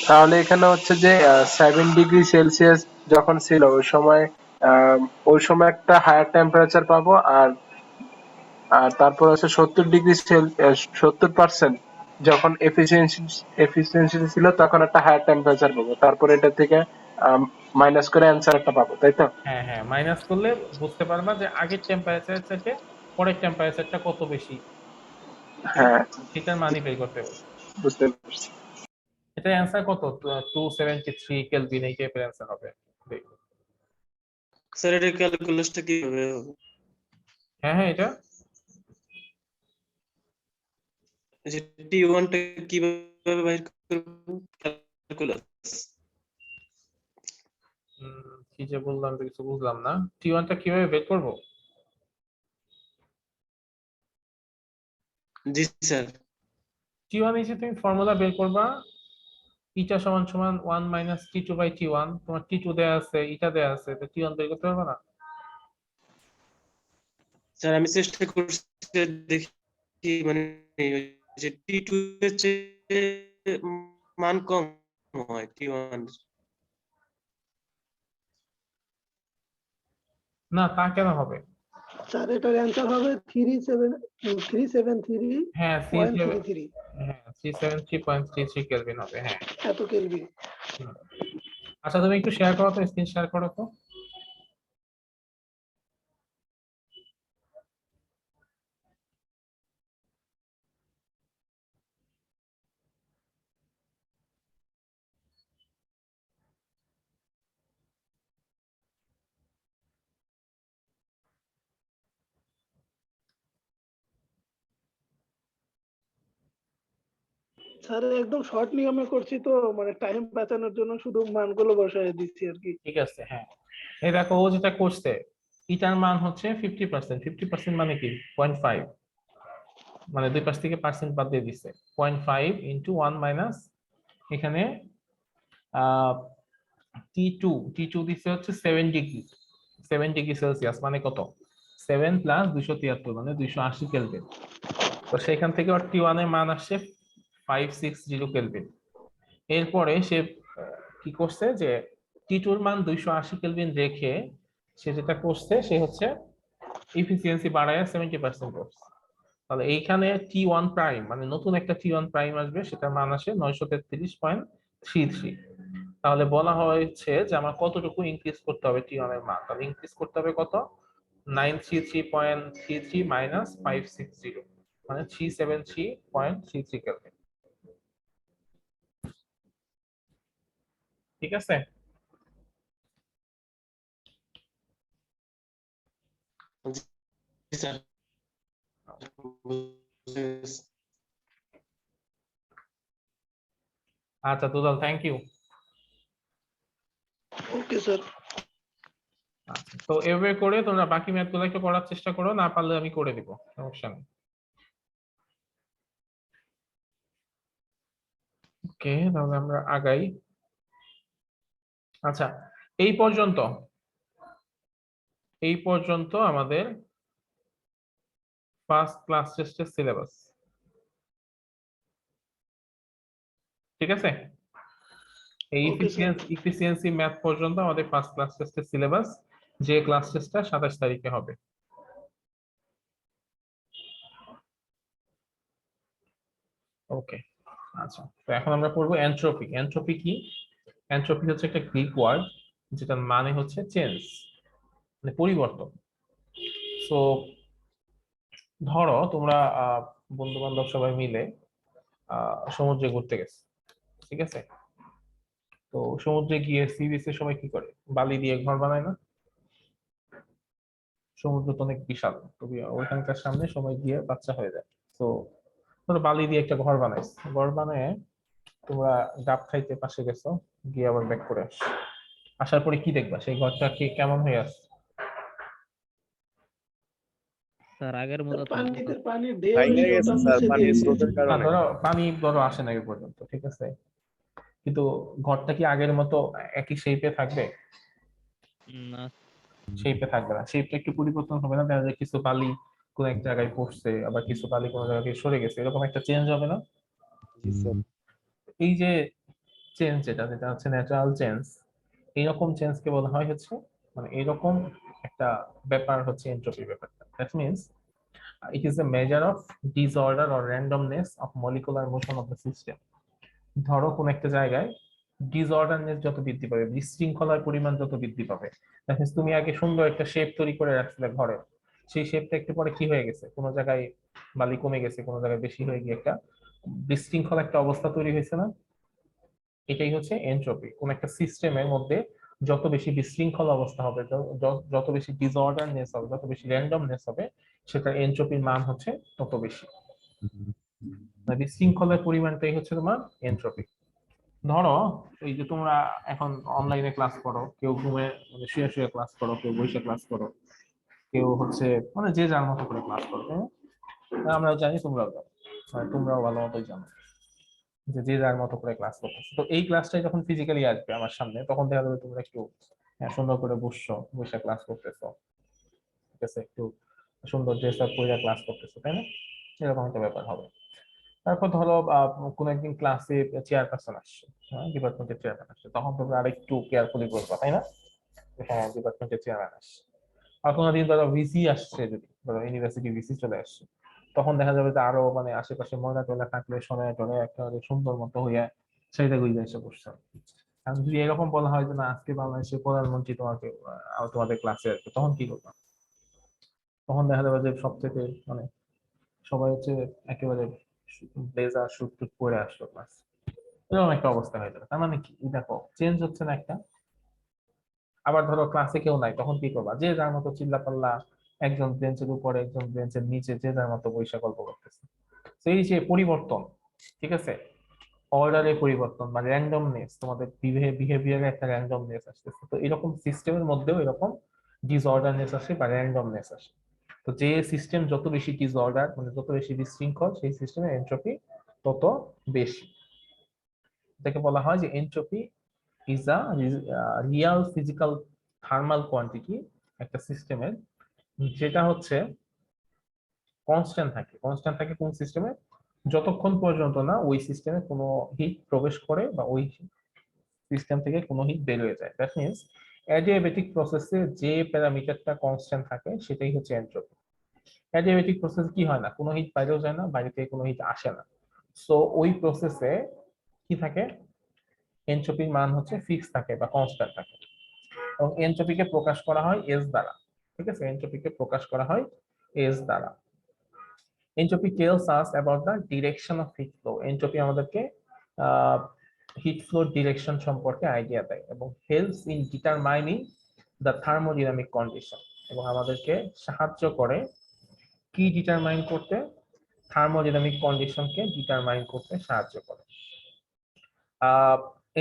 তাহলে এখানে হচ্ছে যে 7 ডিগ্রি সেলসিয়াস যখন ছিল ওই সময় একটা হায়ার টেম্পারেচার পাবো, আর আর তারপর হচ্ছে 70% যখন এফিসিয়েন্সি ছিল তখন একটা হায়ার টেম্পারেচার পাবো, তারপর এটা থেকে মাইনাস করে অ্যান্সার একটা পাবো, তাই তো? হ্যাঁ হ্যাঁ, মাইনাস করলে বুঝতে পারবা যে আগের টেম্পারেচার থেকে পরের টেম্পারেচারটা কত বেশি, হ্যাঁ, সেটার মানই বের করতে হবে। বুঝতে পারছি। এটার অ্যান্সার কত? 273 কেলভিন, এই টাইপের অ্যান্সার হবে। দেখো। স্যার এর ক্যালকুলাসটা কিভাবে হবে? হ্যাঁ হ্যাঁ, এটা যে T1 টা কিভাবে বাইর করব ক্যালকুলাস? কি যে বললাম তো কিছু বুঝলাম না। T1টা কিভাবে বের করবো? জি স্যার। T1 এসে তুমি ফর্মুলা বের করবা, ইটা সমান সমান 1 মাইনাস T2 বাই T1। তোমার T2 দেয়া আছে, ইটা দেয়া আছে, তো T1 বের করতে পারবে না? স্যার আমি চেষ্টা করছি, দেখি মানে ওই যে T2 এর চেয়ে মান কম হয় T1। না, তা কেন হবে? স্যার এটার অ্যান্সার হবে 373 হ্যাঁ পয়েন্ট C7, 33 হ্যাঁ 373.33 কেলভিন হবে, হ্যাঁ। এত কেলভিন। হুম। আচ্ছা, তুমি একটু শেয়ার করো তো, স্ক্রিন শেয়ার করো তো। স্যার একদম শর্ট নিয়মে করছি তো, মানে টাইম বাঁচানোর জন্য শুধু মানগুলো বসায় দিচ্ছি আর কি। ঠিক আছে, হ্যাঁ। এই দেখো ও যেটা করছে, ইটার মান হচ্ছে 50%, 50% মানে কি 0.5, মানে দুই পাশ থেকে পার্সেন্ট বাদ দিয়ে দিচ্ছে। 0.5 ইন্টু 1 মাইনাস এখানে টি টু দিচ্ছে হচ্ছে 7 ডিগ্রি, 7 ডিগ্রি সেলসিয়াস মানে কত, 7 প্লাস 273 মানে 280 কেলভিন। তো সেখান থেকে ওর টি1 এর মান আসছে 560 কেলভিন। এরপরে সে কি করছে যে টি2 এর মান 280 কেলভিন রেখে সে যেটা করছে সে হচ্ছে এফিসিয়েন্সি বাড়ায় 70% করছে। তাহলে এইখানে টি1 প্রাইম মানে নতুন একটা টি1 প্রাইম আসবে, সেটার মান আসে 933.33। তাহলে বলা হয়েছে যে আমার কতটুকু ইনক্রিজ করতে হবে টি1 এর মান, তাহলে ইনক্রিজ করতে হবে কত, 933.33 মাইনাস 560 মানে 373.33 কেলভিন। ঠিক আছে? জি স্যার। আচ্ছা দুলাল, থ্যাংক ইউ। Okay sir. আচ্ছা, তো এভাবে করে তোমরা বাকি ম্যাথ গুলো একটু করার চেষ্টা করো, না পারলে আমি করে দিব, সমস্যা নেই। ওকে, তাহলে আমরা আগাই। আচ্ছা, এই পর্যন্ত আমাদের ফার্স্ট ক্লাস টেস্টের সিলেবাস। ঠিক আছে? এই Okay, sir. ইফিসিয়েন্সি ম্যাথ পর্যন্ত আমাদের ফার্স্ট ক্লাস টেস্টের সিলেবাস, যে ক্লাস টেস্টটা 27 তারিখে হবে। ওকে, আচ্ছা, তো এখন আমরা পড়বো এনট্রপি। এনট্রপি কি? এনট্রপি হচ্ছে একটা গ্রিক ওয়ার্ড যেটার মানে হচ্ছে চেঞ্জ, মানে পরিবর্তন। সো ধরো তোমরা বন্ধু বান্ধব সবাই মিলে সমুদ্রে ঘুরতে গেছে, ঠিক আছে? তো সমুদ্রে গিয়ে সি বিচে সবাই কি করে, বালি দিয়ে ঘর বানায় না? সমুদ্র তো অনেক বিশাল, তো ওইখানকার সামনে সবাই গিয়ে বাচ্চা হয়ে যায়। তো ধরো বালি দিয়ে একটা ঘর বানাইছে, ঘর বানায় তোমরা ডাব খাইতে পাশে গেছো, গিয়ে আবার ব্যাক করে আসার পরে কি দেখবা, সেই ঘরটা কি কেমন হয়ে আছে? স্যার আগের মতো থাকবে না। পানির ঢেউ ভাঙে এসে গেছে ওটা স্যার মুছে পানির দিয়েছে। স্রোতের না, কারণে। ধরো পানি আসে না এ পর্যন্ত, ঠিক আছে, কিন্তু ঘরটা কি আগের মতো একই শেপে থাকবে? না শেপে থাকবে না, শেপটা একটু পরিবর্তন হবে না? দেখা যায় কিছু বালি কোন এক জায়গায় পড়ছে, আবার কিছু বালি কোন জায়গায় থেকে সরে গেছে, এরকম একটা চেঞ্জ হবে না? জি স্যার। এই যে চেঞ্জ, যেটা হচ্ছে ন্যাচারাল চেঞ্জ, এইরকম চেঞ্জ কে বলা হয় হচ্ছে, মানে এইরকম একটা ব্যাপার হচ্ছে এনট্রপি ব্যাপারটা। That means it is a measure of disorder or randomness of molecular motion of the system. ধরো কোন একটা জায়গায় ডিসঅর্ডারনেস যত বৃদ্ধি পাবে, বিশৃঙ্খলার পরিমাণ যত বৃদ্ধি পাবে, দেখো তুমি আগে সুন্দর একটা শেপ তৈরি করে রাখছিলে ঘরে, সেই শেপটা একটু পরে কি হয়ে গেছে, কোনো জায়গায় বালি কমে গেছে, কোনো জায়গায় বেশি হয়ে গিয়ে একটা বিশৃঙ্খল একটা অবস্থা তৈরি হয়েছে না? এটাই হচ্ছে এনট্রপি। কোন একটা সিস্টেমের মধ্যে যত বেশি বিশৃঙ্খল অবস্থা হবে, যত বেশি ডিসঅর্ডারনেস হবে, যত বেশি র্যান্ডমনেস হবে, সেটা এনট্রপির মান হচ্ছে তত বেশি। বিশৃঙ্খলের পরিমাণটাই হচ্ছে তোমার এনট্রপি। ধরো এই যে তোমরা এখন অনলাইনে ক্লাস করো, কেউ ঘুমে মানে শুয়ে শুয়ে ক্লাস করো, কেউ বসে ক্লাস করো, কেউ হচ্ছে মানে যে যার মতো করে ক্লাস করো, তাই না? আমরাও জানি, তোমরাও জানো, মানে তোমরাও ভালো মতোই জানো যে যে যার মতো করে ক্লাস করতেছে। তো এই ক্লাসটাই যখন ফিজিক্যালি আসবে আমার সামনে, তখন দেখা যাবে তোমরা একটু সুন্দর করে বসছো, বসে ক্লাস করতেছো, ঠিক আছে, একটু সুন্দর ড্রেস আপ করে ক্লাস করতেছো, তাই না? এরকম একটা ব্যাপার হবে। তারপর ধরো কোন একদিন ক্লাসে চেয়ারপারসন আসছে, ডিপার্টমেন্টের চেয়ারম্যান আসছে, তখন তোমরা আরেকটু কেয়ারফুলি করবা, তাই না? হ্যাঁ, ডিপার্টমেন্টের চেয়ারম্যান আসছে। আর কোনোদিন ধরো ভিসি আসছে, যদি ধরো ইউনিভার্সিটি ভিসি চলে আসছে, তখন দেখা যাবে যে আরো মানে আশেপাশে ময়লা টয়লা থাকলে সরায় টরায় একেবারে সুন্দর মতো হইয়া সেইটা গুইজা এসে বসছে। আর যদি এরকম বলা হয় যে না, আজকে বাংলাদেশের প্রধানমন্ত্রী তোমাকে তোমাদের ক্লাসে আসবে, তখন কি করবা? তখন দেখা যাবে যে সবথেকে মানে সবাই হচ্ছে একেবারে ব্লেজার স্যুট টুট পরে আসলো ক্লাস, এরকম একটা অবস্থা হয়ে যাবে। তার মানে কি, দেখো চেঞ্জ হচ্ছে না একটা। আবার ধরো ক্লাসে কেউ নাই, তখন কি করবা? যে যার মতো চিল্লা পাল্লা, একজন বেঞ্চের উপরে একজন বেঞ্চের নিচে যে যার মতো বৈশা গল্প করতেছে। তো এই যে পরিবর্তন, ঠিক আছে, অর্ডারে পরিবর্তন বা র্যান্ডমনেস, তোমাদের বিহেভিয়ারে একটা র্যান্ডমনেস আসতেছে। তো এরকম সিস্টেমের মধ্যেও এরকম ডিসঅর্ডারনেস আসে বা র্যান্ডমনেস আসে। তো যে সিস্টেম যত বেশি ডিসঅর্ডার মানে যত বেশি বিশৃঙ্খল, সেই সিস্টেমের এনট্রপি তত বেশি। এটাকে বলা হয় যে entropy is a Real physical thermal quantity একটা সিস্টেমের, যেটা হচ্ছে কনস্ট্যান্ট থাকে কোন সিস্টেমে, যতক্ষণ পর্যন্ত না ওই সিস্টেমে কোনো হিট প্রবেশ করে বা ওই সিস্টেম থেকে কোনো হিট বের হয়ে যায়। দ্যাট মিনস অ্যাডিয়াবেটিক প্রসেসে যে প্যারামিটারটা কনস্ট্যান্ট থাকে সেটাই হচ্ছে এনট্রপি। অ্যাডিয়াবেটিক প্রসেস কি হয় না, কোনো হিট বাইরেও যায় না, বাইরে থেকে কোনো হিট আসে না। সো ওই প্রসেসে কি থাকে, এনট্রপির মান হচ্ছে ফিক্স থাকে বা কনস্ট্যান্ট থাকে। এবং এনট্রপিকে প্রকাশ করা হয় এস দ্বারা। ঠিক আছে, এনট্রপিকে প্রকাশ করা হয় এস দ্বারা। Entropy tells us about the direction of heat flow. Entropy আমাদেরকে হিট ফ্লোর ডিরেকশন সম্পর্কে আইডিয়া দেয় এবং helps in determining the thermodynamic condition, এবং আমাদেরকে সাহায্য করে কি ডিটারমাইন করতে, থার্মোডাইনামিক কন্ডিশনকে ডিটারমাইন করতে সাহায্য করে।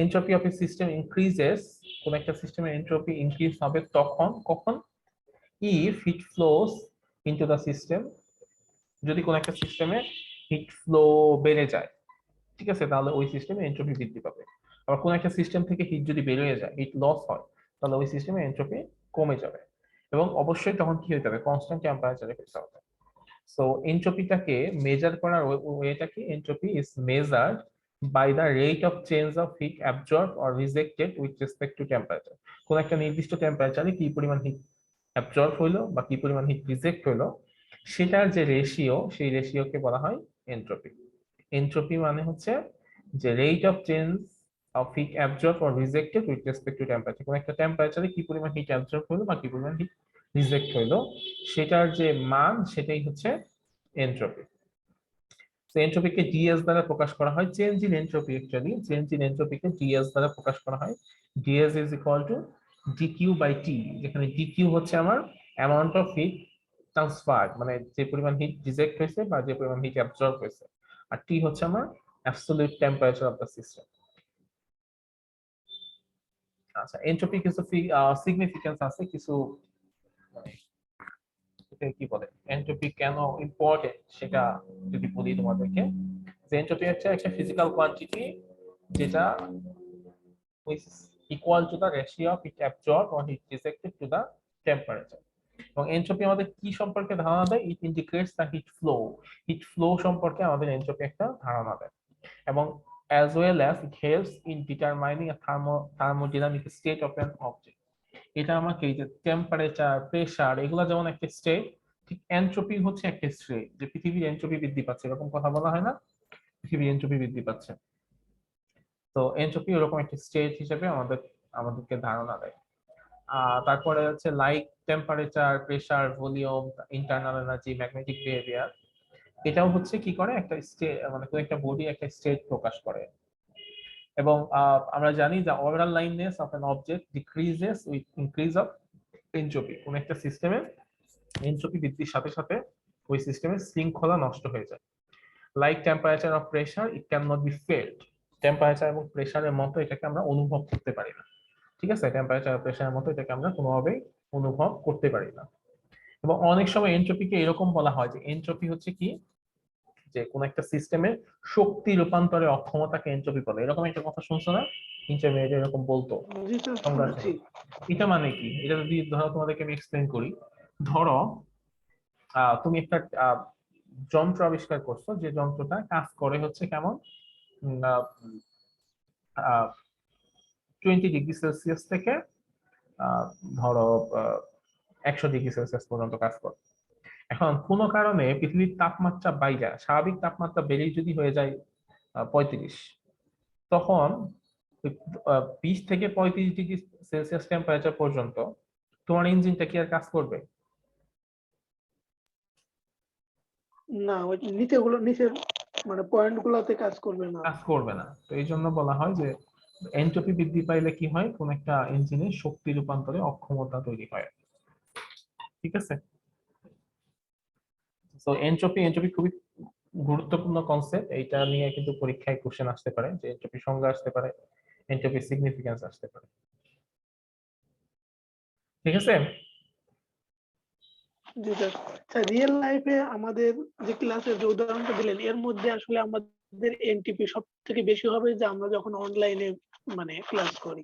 Entropy of a system increases, কোন একটা সিস্টেমের এনট্রপি ইনক্রিজ হবে কখন, if heat flows into the system, যদি কোন একটা সিস্টেমে হিট ফ্লো বেড়ে যায়, ঠিক আছে, তাহলে ওই সিস্টেমে এনট্রপি বৃদ্ধি পাবে। আবার কোন একটা সিস্টেম থেকে হিট যদি বের হয়ে যায়, হিট লস হয়, তাহলে ওই সিস্টেমে এনট্রপি কমে যাবে। এবং অবশ্যই তখন কি হতে হবে, কনস্ট্যান্ট টেম্পারেচারে হতে হবে। সো এনট্রপিটাকে মেজার করার ওয়েটা কি, entropy is measured by the rate of change of heat absorb or rejected with respect to temperature. কোন একটা নির্দিষ্ট টেম্পারেচারে কি পরিমাণ হিট অ্যাবজর্ব হইলো বা কি পরিমাণ হিট রিজেক্ট হইলো, সেটার যে রেশিও, সেই রেশিওকে বলা হয় এনট্রপি। এনট্রপি মানে হচ্ছে যে rate of change of heat absorb or rejected with respect to temperature. কোন একটা টেম্পারেচারে কি পরিমাণ হিট অ্যাবজর্ব হলো বা কি পরিমাণ হিট রিজেক্ট হইলো, সেটার যে মান, সেটাই হচ্ছে এনট্রপি। তো এনট্রপিকে ডিএস দ্বারা প্রকাশ করা হয়, change in entropy, actually change in এনট্রপিকে ডিএস দ্বারা প্রকাশ করা হয়। DS is equal to DQ by T, যেখানে ডিকিউ হচ্ছে আমার অ্যামাউন্ট অফ হিট ট্রান্সফার, মানে যে পরিমাণ হিট রিজেক্ট হয়েছে বা যে পরিমাণ হিট অ্যাবজর্ব হয়েছে, আর টি হচ্ছে আমার absolute temperature of the system. আচ্ছা, এনট্রপি কিছু সিগনিফিকেন্স আছে, কিছু মানে কি বলে এনট্রপি কেন ইম্পর্টেন্ট সেটা যদি বলি তোমাদেরকে, যে এনট্রপি হচ্ছে একটা ফিজিক্যাল কোয়ান্টিটি যেটা equal to the ratio of heat absorb or heat rejected to the temperature. এবং এনট্রপি আমাদের কি সম্পর্কে ধারণা দেয়, it indicates the heat flow সম্পর্কে আমাদের এনট্রপি একটা ধারণা দেয়। এবং as well as it helps in determining a thermodynamic state of an object. এটা আমাকে এই যে টেম্পারেচার, প্রেসার, এগুলো যেমন একটা স্টেট, ঠিক এনট্রপি হচ্ছে একটা স্টেট, যে পৃথিবীর এনট্রপি বৃদ্ধি পাচ্ছে, এরকম কথা বলা হয় না, পৃথিবীর এনট্রপি বৃদ্ধি পাচ্ছে। তো এনট্রপি এরকম একটা স্টেট হিসেবে আমাদেরকে ধারণা দেয়। তারপরে হচ্ছে like temperature, pressure, volume, internal energy, magnetic behaviour, এটাও হচ্ছে কি করে, একটা স্টেট মানে কোন একটা বডি একটা স্টেট প্রকাশ করে। এবং আমরা জানি যে overall lineness of an object decreases with increase of entropy. কোন একটা সিস্টেমের এনট্রপি বৃদ্ধির সাথে সাথে ওই সিস্টেমের শৃঙ্খলা নষ্ট হয়ে যায়। Like temperature of pressure, it can not be felt. Temperature এবং প্রেসারের মতো এটাকে আমরা অনুভব করতে পারি না, ঠিক আছে, টেম্পারেচার আর প্রেসারের মতো এটাকে আমরা কোনোভাবেই অনুভব করতে পারি না। এবং অনেক সময় এনট্রপিকে এরকম বলা হয় যে এনট্রপি হচ্ছে কি, যে কোন একটা সিস্টেমের শক্তি রূপান্তরের অক্ষমতাকে এনট্রপি বলে। এরকম একটা কথা শুনছো না, ইন্টারমিডিয়েট এরকম বলতো। জি স্যার, শুনছি। এটা মানে কি, এটা যদি ধরো তোমাদেরকে আমি এক্সপ্লেইন করি, ধরো তুমি একটা যন্ত্র আবিষ্কার করছো, যে যন্ত্রটা কাজ করে হচ্ছে কেমন, 20°C থেকে ধরো 100°C পর্যন্ত কাজ করে। এখন কোনো কারণে পৃথিবীর তাপমাত্রা বাইরে, স্বাভাবিক তাপমাত্রা বেড়ে যদি হয়ে যায় 35, তখন 20 থেকে 35°C টেম্পারেচার পর্যন্ত তোমার ইঞ্জিনটা কি আর কাজ করবে? না, ওই নিচের মানে পয়েন্ট গুলোতে কাজ করবে না। কাজ করবে না। তো এই জন্য বলা হয় যে এনট্রপি বৃদ্ধি পাইলে কি হয়, কোন একটা ইঞ্জিনের শক্তি রূপান্তরে অক্ষমতা তৈরি হয়, ঠিক আছে। তো এনট্রপি খুবই গুরুত্বপূর্ণ কনসেপ্ট, এইটা নিয়ে কিন্তু পরীক্ষায় কোশ্চেন আসতে পারে, যে এনট্রপি সংজ্ঞা আসতে পারে, এনট্রপি সিগনিফিকেন্স আসতে পারে। ঠিক আছে? জি স্যার। স্যার রিয়েল লাইফে আমাদের যে ক্লাসের যে উদাহরণটা দিলেন এর মধ্যে আসলে আমাদের এনটিপি সবথেকে বেশি হবে যে আমরা যখন অনলাইনে মানে ক্লাস করি।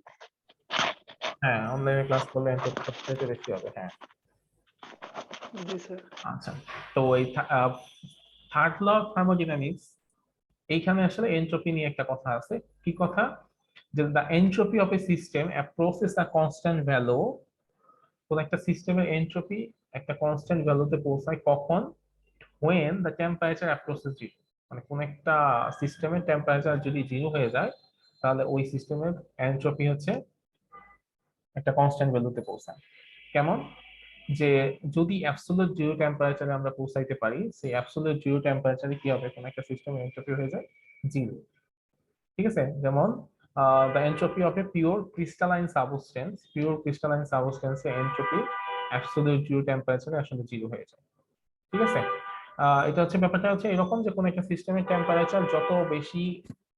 হ্যাঁ, অনলাইনে ক্লাস করলে এনট্রপি সবচেয়ে বেশি হবে। হ্যাঁ, জি স্যার। আচ্ছা। তো এই থার্ড ল অফ থার্মোডাইনামিক্স, এইখানে আসলে এনট্রপি নিয়ে একটা কথা আছে। কি কথা? যে the entropy of a system approaches a constant value. কোন একটা সিস্টেমের এনট্রপি একটা কনস্ট্যান্ট ভ্যালুতে পৌঁছায় কখন? when the temperature approaches 0, মানে কোন একটা সিস্টেমের টেম্পারেচার যদি 0 হয়ে যায় তাহলে ওই সিস্টেমের এনট্রপি হচ্ছে একটা কনস্ট্যান্ট ভ্যালুতে পৌঁছায়। কেমন? যে যদি অ্যাবসলিউট জিরো টেম্পারেচারে আমরা পৌঁছাইতে পারি, সেই অ্যাবসলিউট জিরো টেম্পারেচারে কি হবে? কোন একটা সিস্টেমের এনট্রপি হয়ে যায় 0। ঠিক আছে? যেমন the entropy of a pure crystalline substance, এর entropy absolute zero temperature আসলে 0 হয়ে যায়। ঠিক আছে? এটা হচ্ছে ব্যাপারটা হচ্ছে এরকম যে কোন একটা সিস্টেমের টেম্পারেচার যত বেশি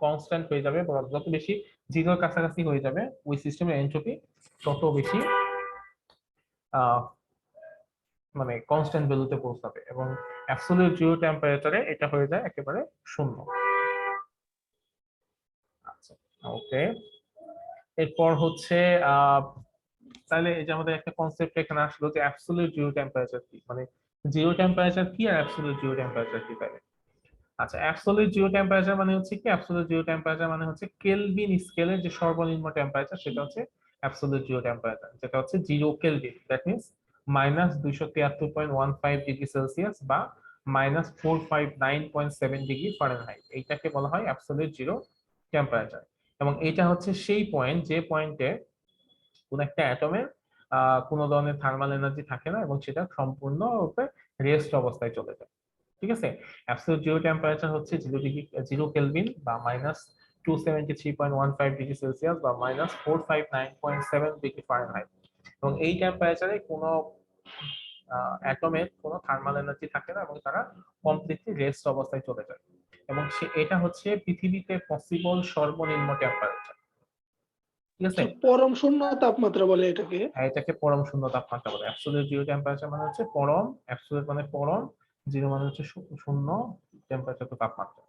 কনস্ট্যান্ট হয়ে যাবে বা যত বেশি জিরোর কাছাকাছি হয়ে যাবে, ওই সিস্টেমের এনট্রপি তত বেশি মানে কনস্ট্যান্ট ভ্যালুতে পৌঁছাবে, এবং অ্যাবসলিউট জিরো টেম্পারেচারে এটা হয়ে যায় একেবারে শূন্য। আচ্ছা, ওকে। এরপর হচ্ছে তাহলে এই যে আমাদের একটা কনসেপ্ট এখানে আসলো যে অ্যাবসলিউট জিরো টেম্পারেচার কি, মানে জিরো টেম্পারেচার কি আর অ্যাবসলিউট জিরো টেম্পারেচার কি তাহলে? আচ্ছা, অ্যাবসলিউট জিরো টেম্পারেচার মানে হচ্ছে কি? অ্যাবসলিউট জিরো টেম্পারেচার মানে হচ্ছে কেলভিন স্কেলের যে সর্বনিম্ন টেম্পারেচার সেটা হচ্ছে অ্যাবসলিউট জিরো টেম্পারেচার, যেটা হচ্ছে 0 kelvin. That means -273.15 degree Celsius বা -459.7 ডিগ্রি ফারেনহাইট, এইটাকে বলা হয় অ্যাবসলিউট জিরো টেম্পারেচার। এবং এটা হচ্ছে সেই পয়েন্ট যে পয়েন্টে কোন একটা অ্যাটমের কোনো ধরনের থার্মাল এনার্জি থাকে না এবং সেটা সম্পূর্ণরূপে রেস্ট অবস্থায় চলে যায়। ঠিক আছে? অ্যাবসলিউট জিরো টেম্পারেচার হচ্ছে 0 কেলভিন বা -273.15 ডিগ্রি সেলসিয়াস বা -459.7 ডিগ্রি ফারেনহাইট। এবং এই টেম্পারেচারে কোনো অ্যাটমের কোনো থার্মাল এনার্জি থাকে না এবং তারা কমপ্লিটলি রেস্ট অবস্থায় চলে যায়। এবং এটা হচ্ছে পৃথিবীতে পসিবল সর্বনিম্ন টেম্পারেচার। ঠিক আছে? পরম শূন্য তাপমাত্রা বলে এটাকে। এটাকে পরম শূন্য তাপমাত্রা বলে। অ্যাবসলিউট জিরো টেম্পারেচার মানে হচ্ছে পরম, অ্যাবসলিউট মানে পরম, জিরো মানে হচ্ছে শূন্য টেম্পারেচার, তাপমাত্রা।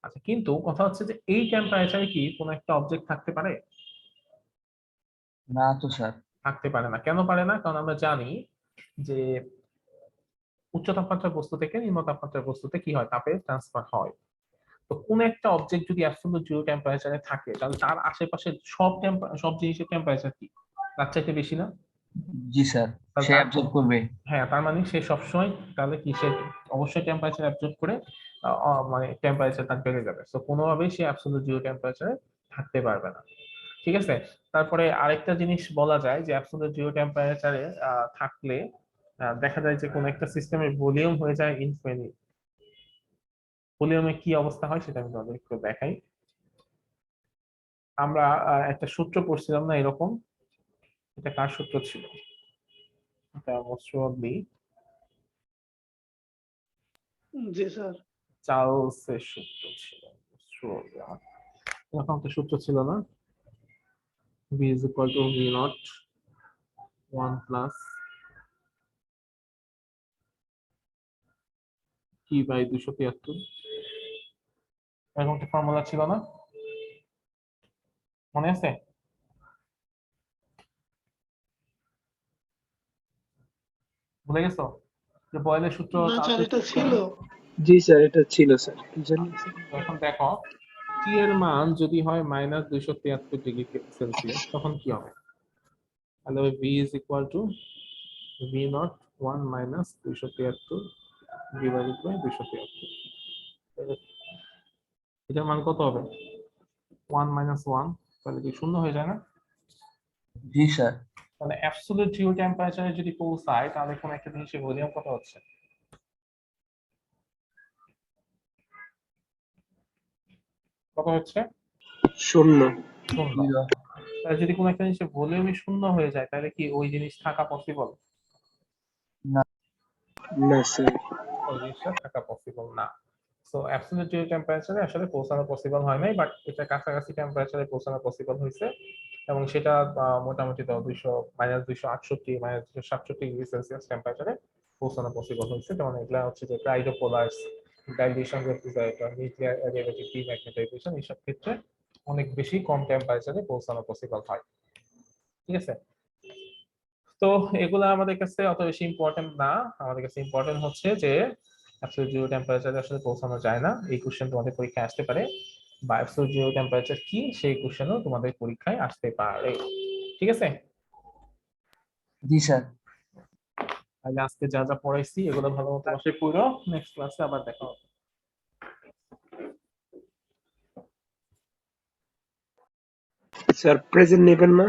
আচ্ছা, কিন্তু কথা হচ্ছে যে এই টেম্পারেচারে কি কোনো একটা অবজেক্ট থাকতে পারে? না তো স্যার। থাকতে পারে না। কেন পারে না? কারণ আমরা জানি যে উচ্চ তাপমাত্রার বস্তু থেকে নিম্ন তাপমাত্রার বস্তুতে কি হয়? তাপের ট্রান্সফার হয়। তো কোন একটা অবজেক্ট যদি অ্যাবসলিউট জিরো টেম্পারেচারে থাকে তাহলে তার আশেপাশে সব জিনিসের টেম্পারেচার কি তার চাইতে বেশি না? জি স্যার, সে অ্যাবজর্ব করবে। হ্যাঁ, তার মানে সে সবসময় তাহলে কি সে অবশ্যই টেম্পারেচার অ্যাবজর্ব করে মানে টেম্পারেচার তার বেড়ে যাবে। সো কোনোভাবেই সে অ্যাবসলিউট জিরো টেম্পারেচারে থাকতে পারবে না। ঠিক আছে? তারপরে আরেকটা জিনিস বলা যায় যে অ্যাবসলিউট জিরো টেম্পারেচারে থাকলে দেখা যায় যে কোন একটা সিস্টেমের ভলিউম হয়ে যায় ইনফিনিট। ভলিউমে কি অবস্থা হয় সেটা আমি তোমাদের একটু দেখাই। আমরা একটা সূত্র পড়ছিলাম না এরকম? এটা কার সূত্র ছিল? এটা মোস্ট প্রবাবলি জি স্যার। চার্লসের সূত্র ছিল। এরকম একটা সূত্র ছিল না? v is equal to v naught 1 plus t by 273, এরকম একটা ফর্মুলা ছিল না? মনে আছে? ভুলে গেছো যে বয়েলের সূত্র? না স্যার, এটা ছিল। জি স্যার, এটা ছিল স্যার, কি জানি স্যার। এখন দেখো, t এর মান যদি হয় -273 ডিগ্রি সেলসিয়াস তখন কি হবে? তাহলে v is equal to v naught 1 minus 273 divided by 273, এটার মান কত হবে? 1 minus 1, তাহলে কি শূন্য হয়ে যায় না? জি স্যার। তাহলে অ্যাবসলিউট জিরো টেম্পারেচারে যদি পৌঁছায় তাহলে কোন একটা জিনিসের ভলিউম কত হচ্ছে? কত হচ্ছে? শূন্য। শূন্য। তাহলে যদি কোন একটা জিনিসের ভলিউমই শূন্য হয়ে যায় তাহলে কি ওই জিনিস থাকা পসিবল? না স্যার। ওই জিনিসটা থাকা পসিবল না। সো অ্যাবসলিউট জিরো টেম্পারেচারে আসলে পৌঁছানো পসিবল হয় নাই, বাট এটা কাছাকাছি টেম্পারেচারে পৌঁছানো পসিবল হয়েছে, এবং সেটা মোটামুটি তো 268 -267 ডিগ্রি সেলসিয়াস টেম্পারেচারে পৌঁছানো পসিবল হয়েছে। যেমন এগুলা হচ্ছে যে ক্রাইডোপোলার্স, dilution refrigerator, nuclear adiabatic demagnetization, এইসব ক্ষেত্রে অনেক বেশি কম টেম্পারেচারে পৌঁছানো পসিবল হয়। ঠিক আছে, তো এগুলো আমাদের কাছে অত বেশি ইম্পর্টেন্ট না। আমাদের কাছে ইম্পর্টেন্ট হচ্ছে যে অ্যাবসলিউট জিরো টেম্পারেচারে আসলে পৌঁছানো যায় না, এই কোশ্চেন তোমাদের পরীক্ষায় আসতে পারে, বা অ্যাবসলিউট জিরো টেম্পারেচার কি সেই কোশ্চেনও তোমাদের পরীক্ষায় আসতে পারে। ঠিক আছে, জি স্যার। তাহলে আজকে যা যা পড়াইছি এগুলো ভালো মতো বাসায় পড়ো, নেক্সট ক্লাসে আবার দেখা হবে। স্যার প্রেজেন্ট নেবেন না?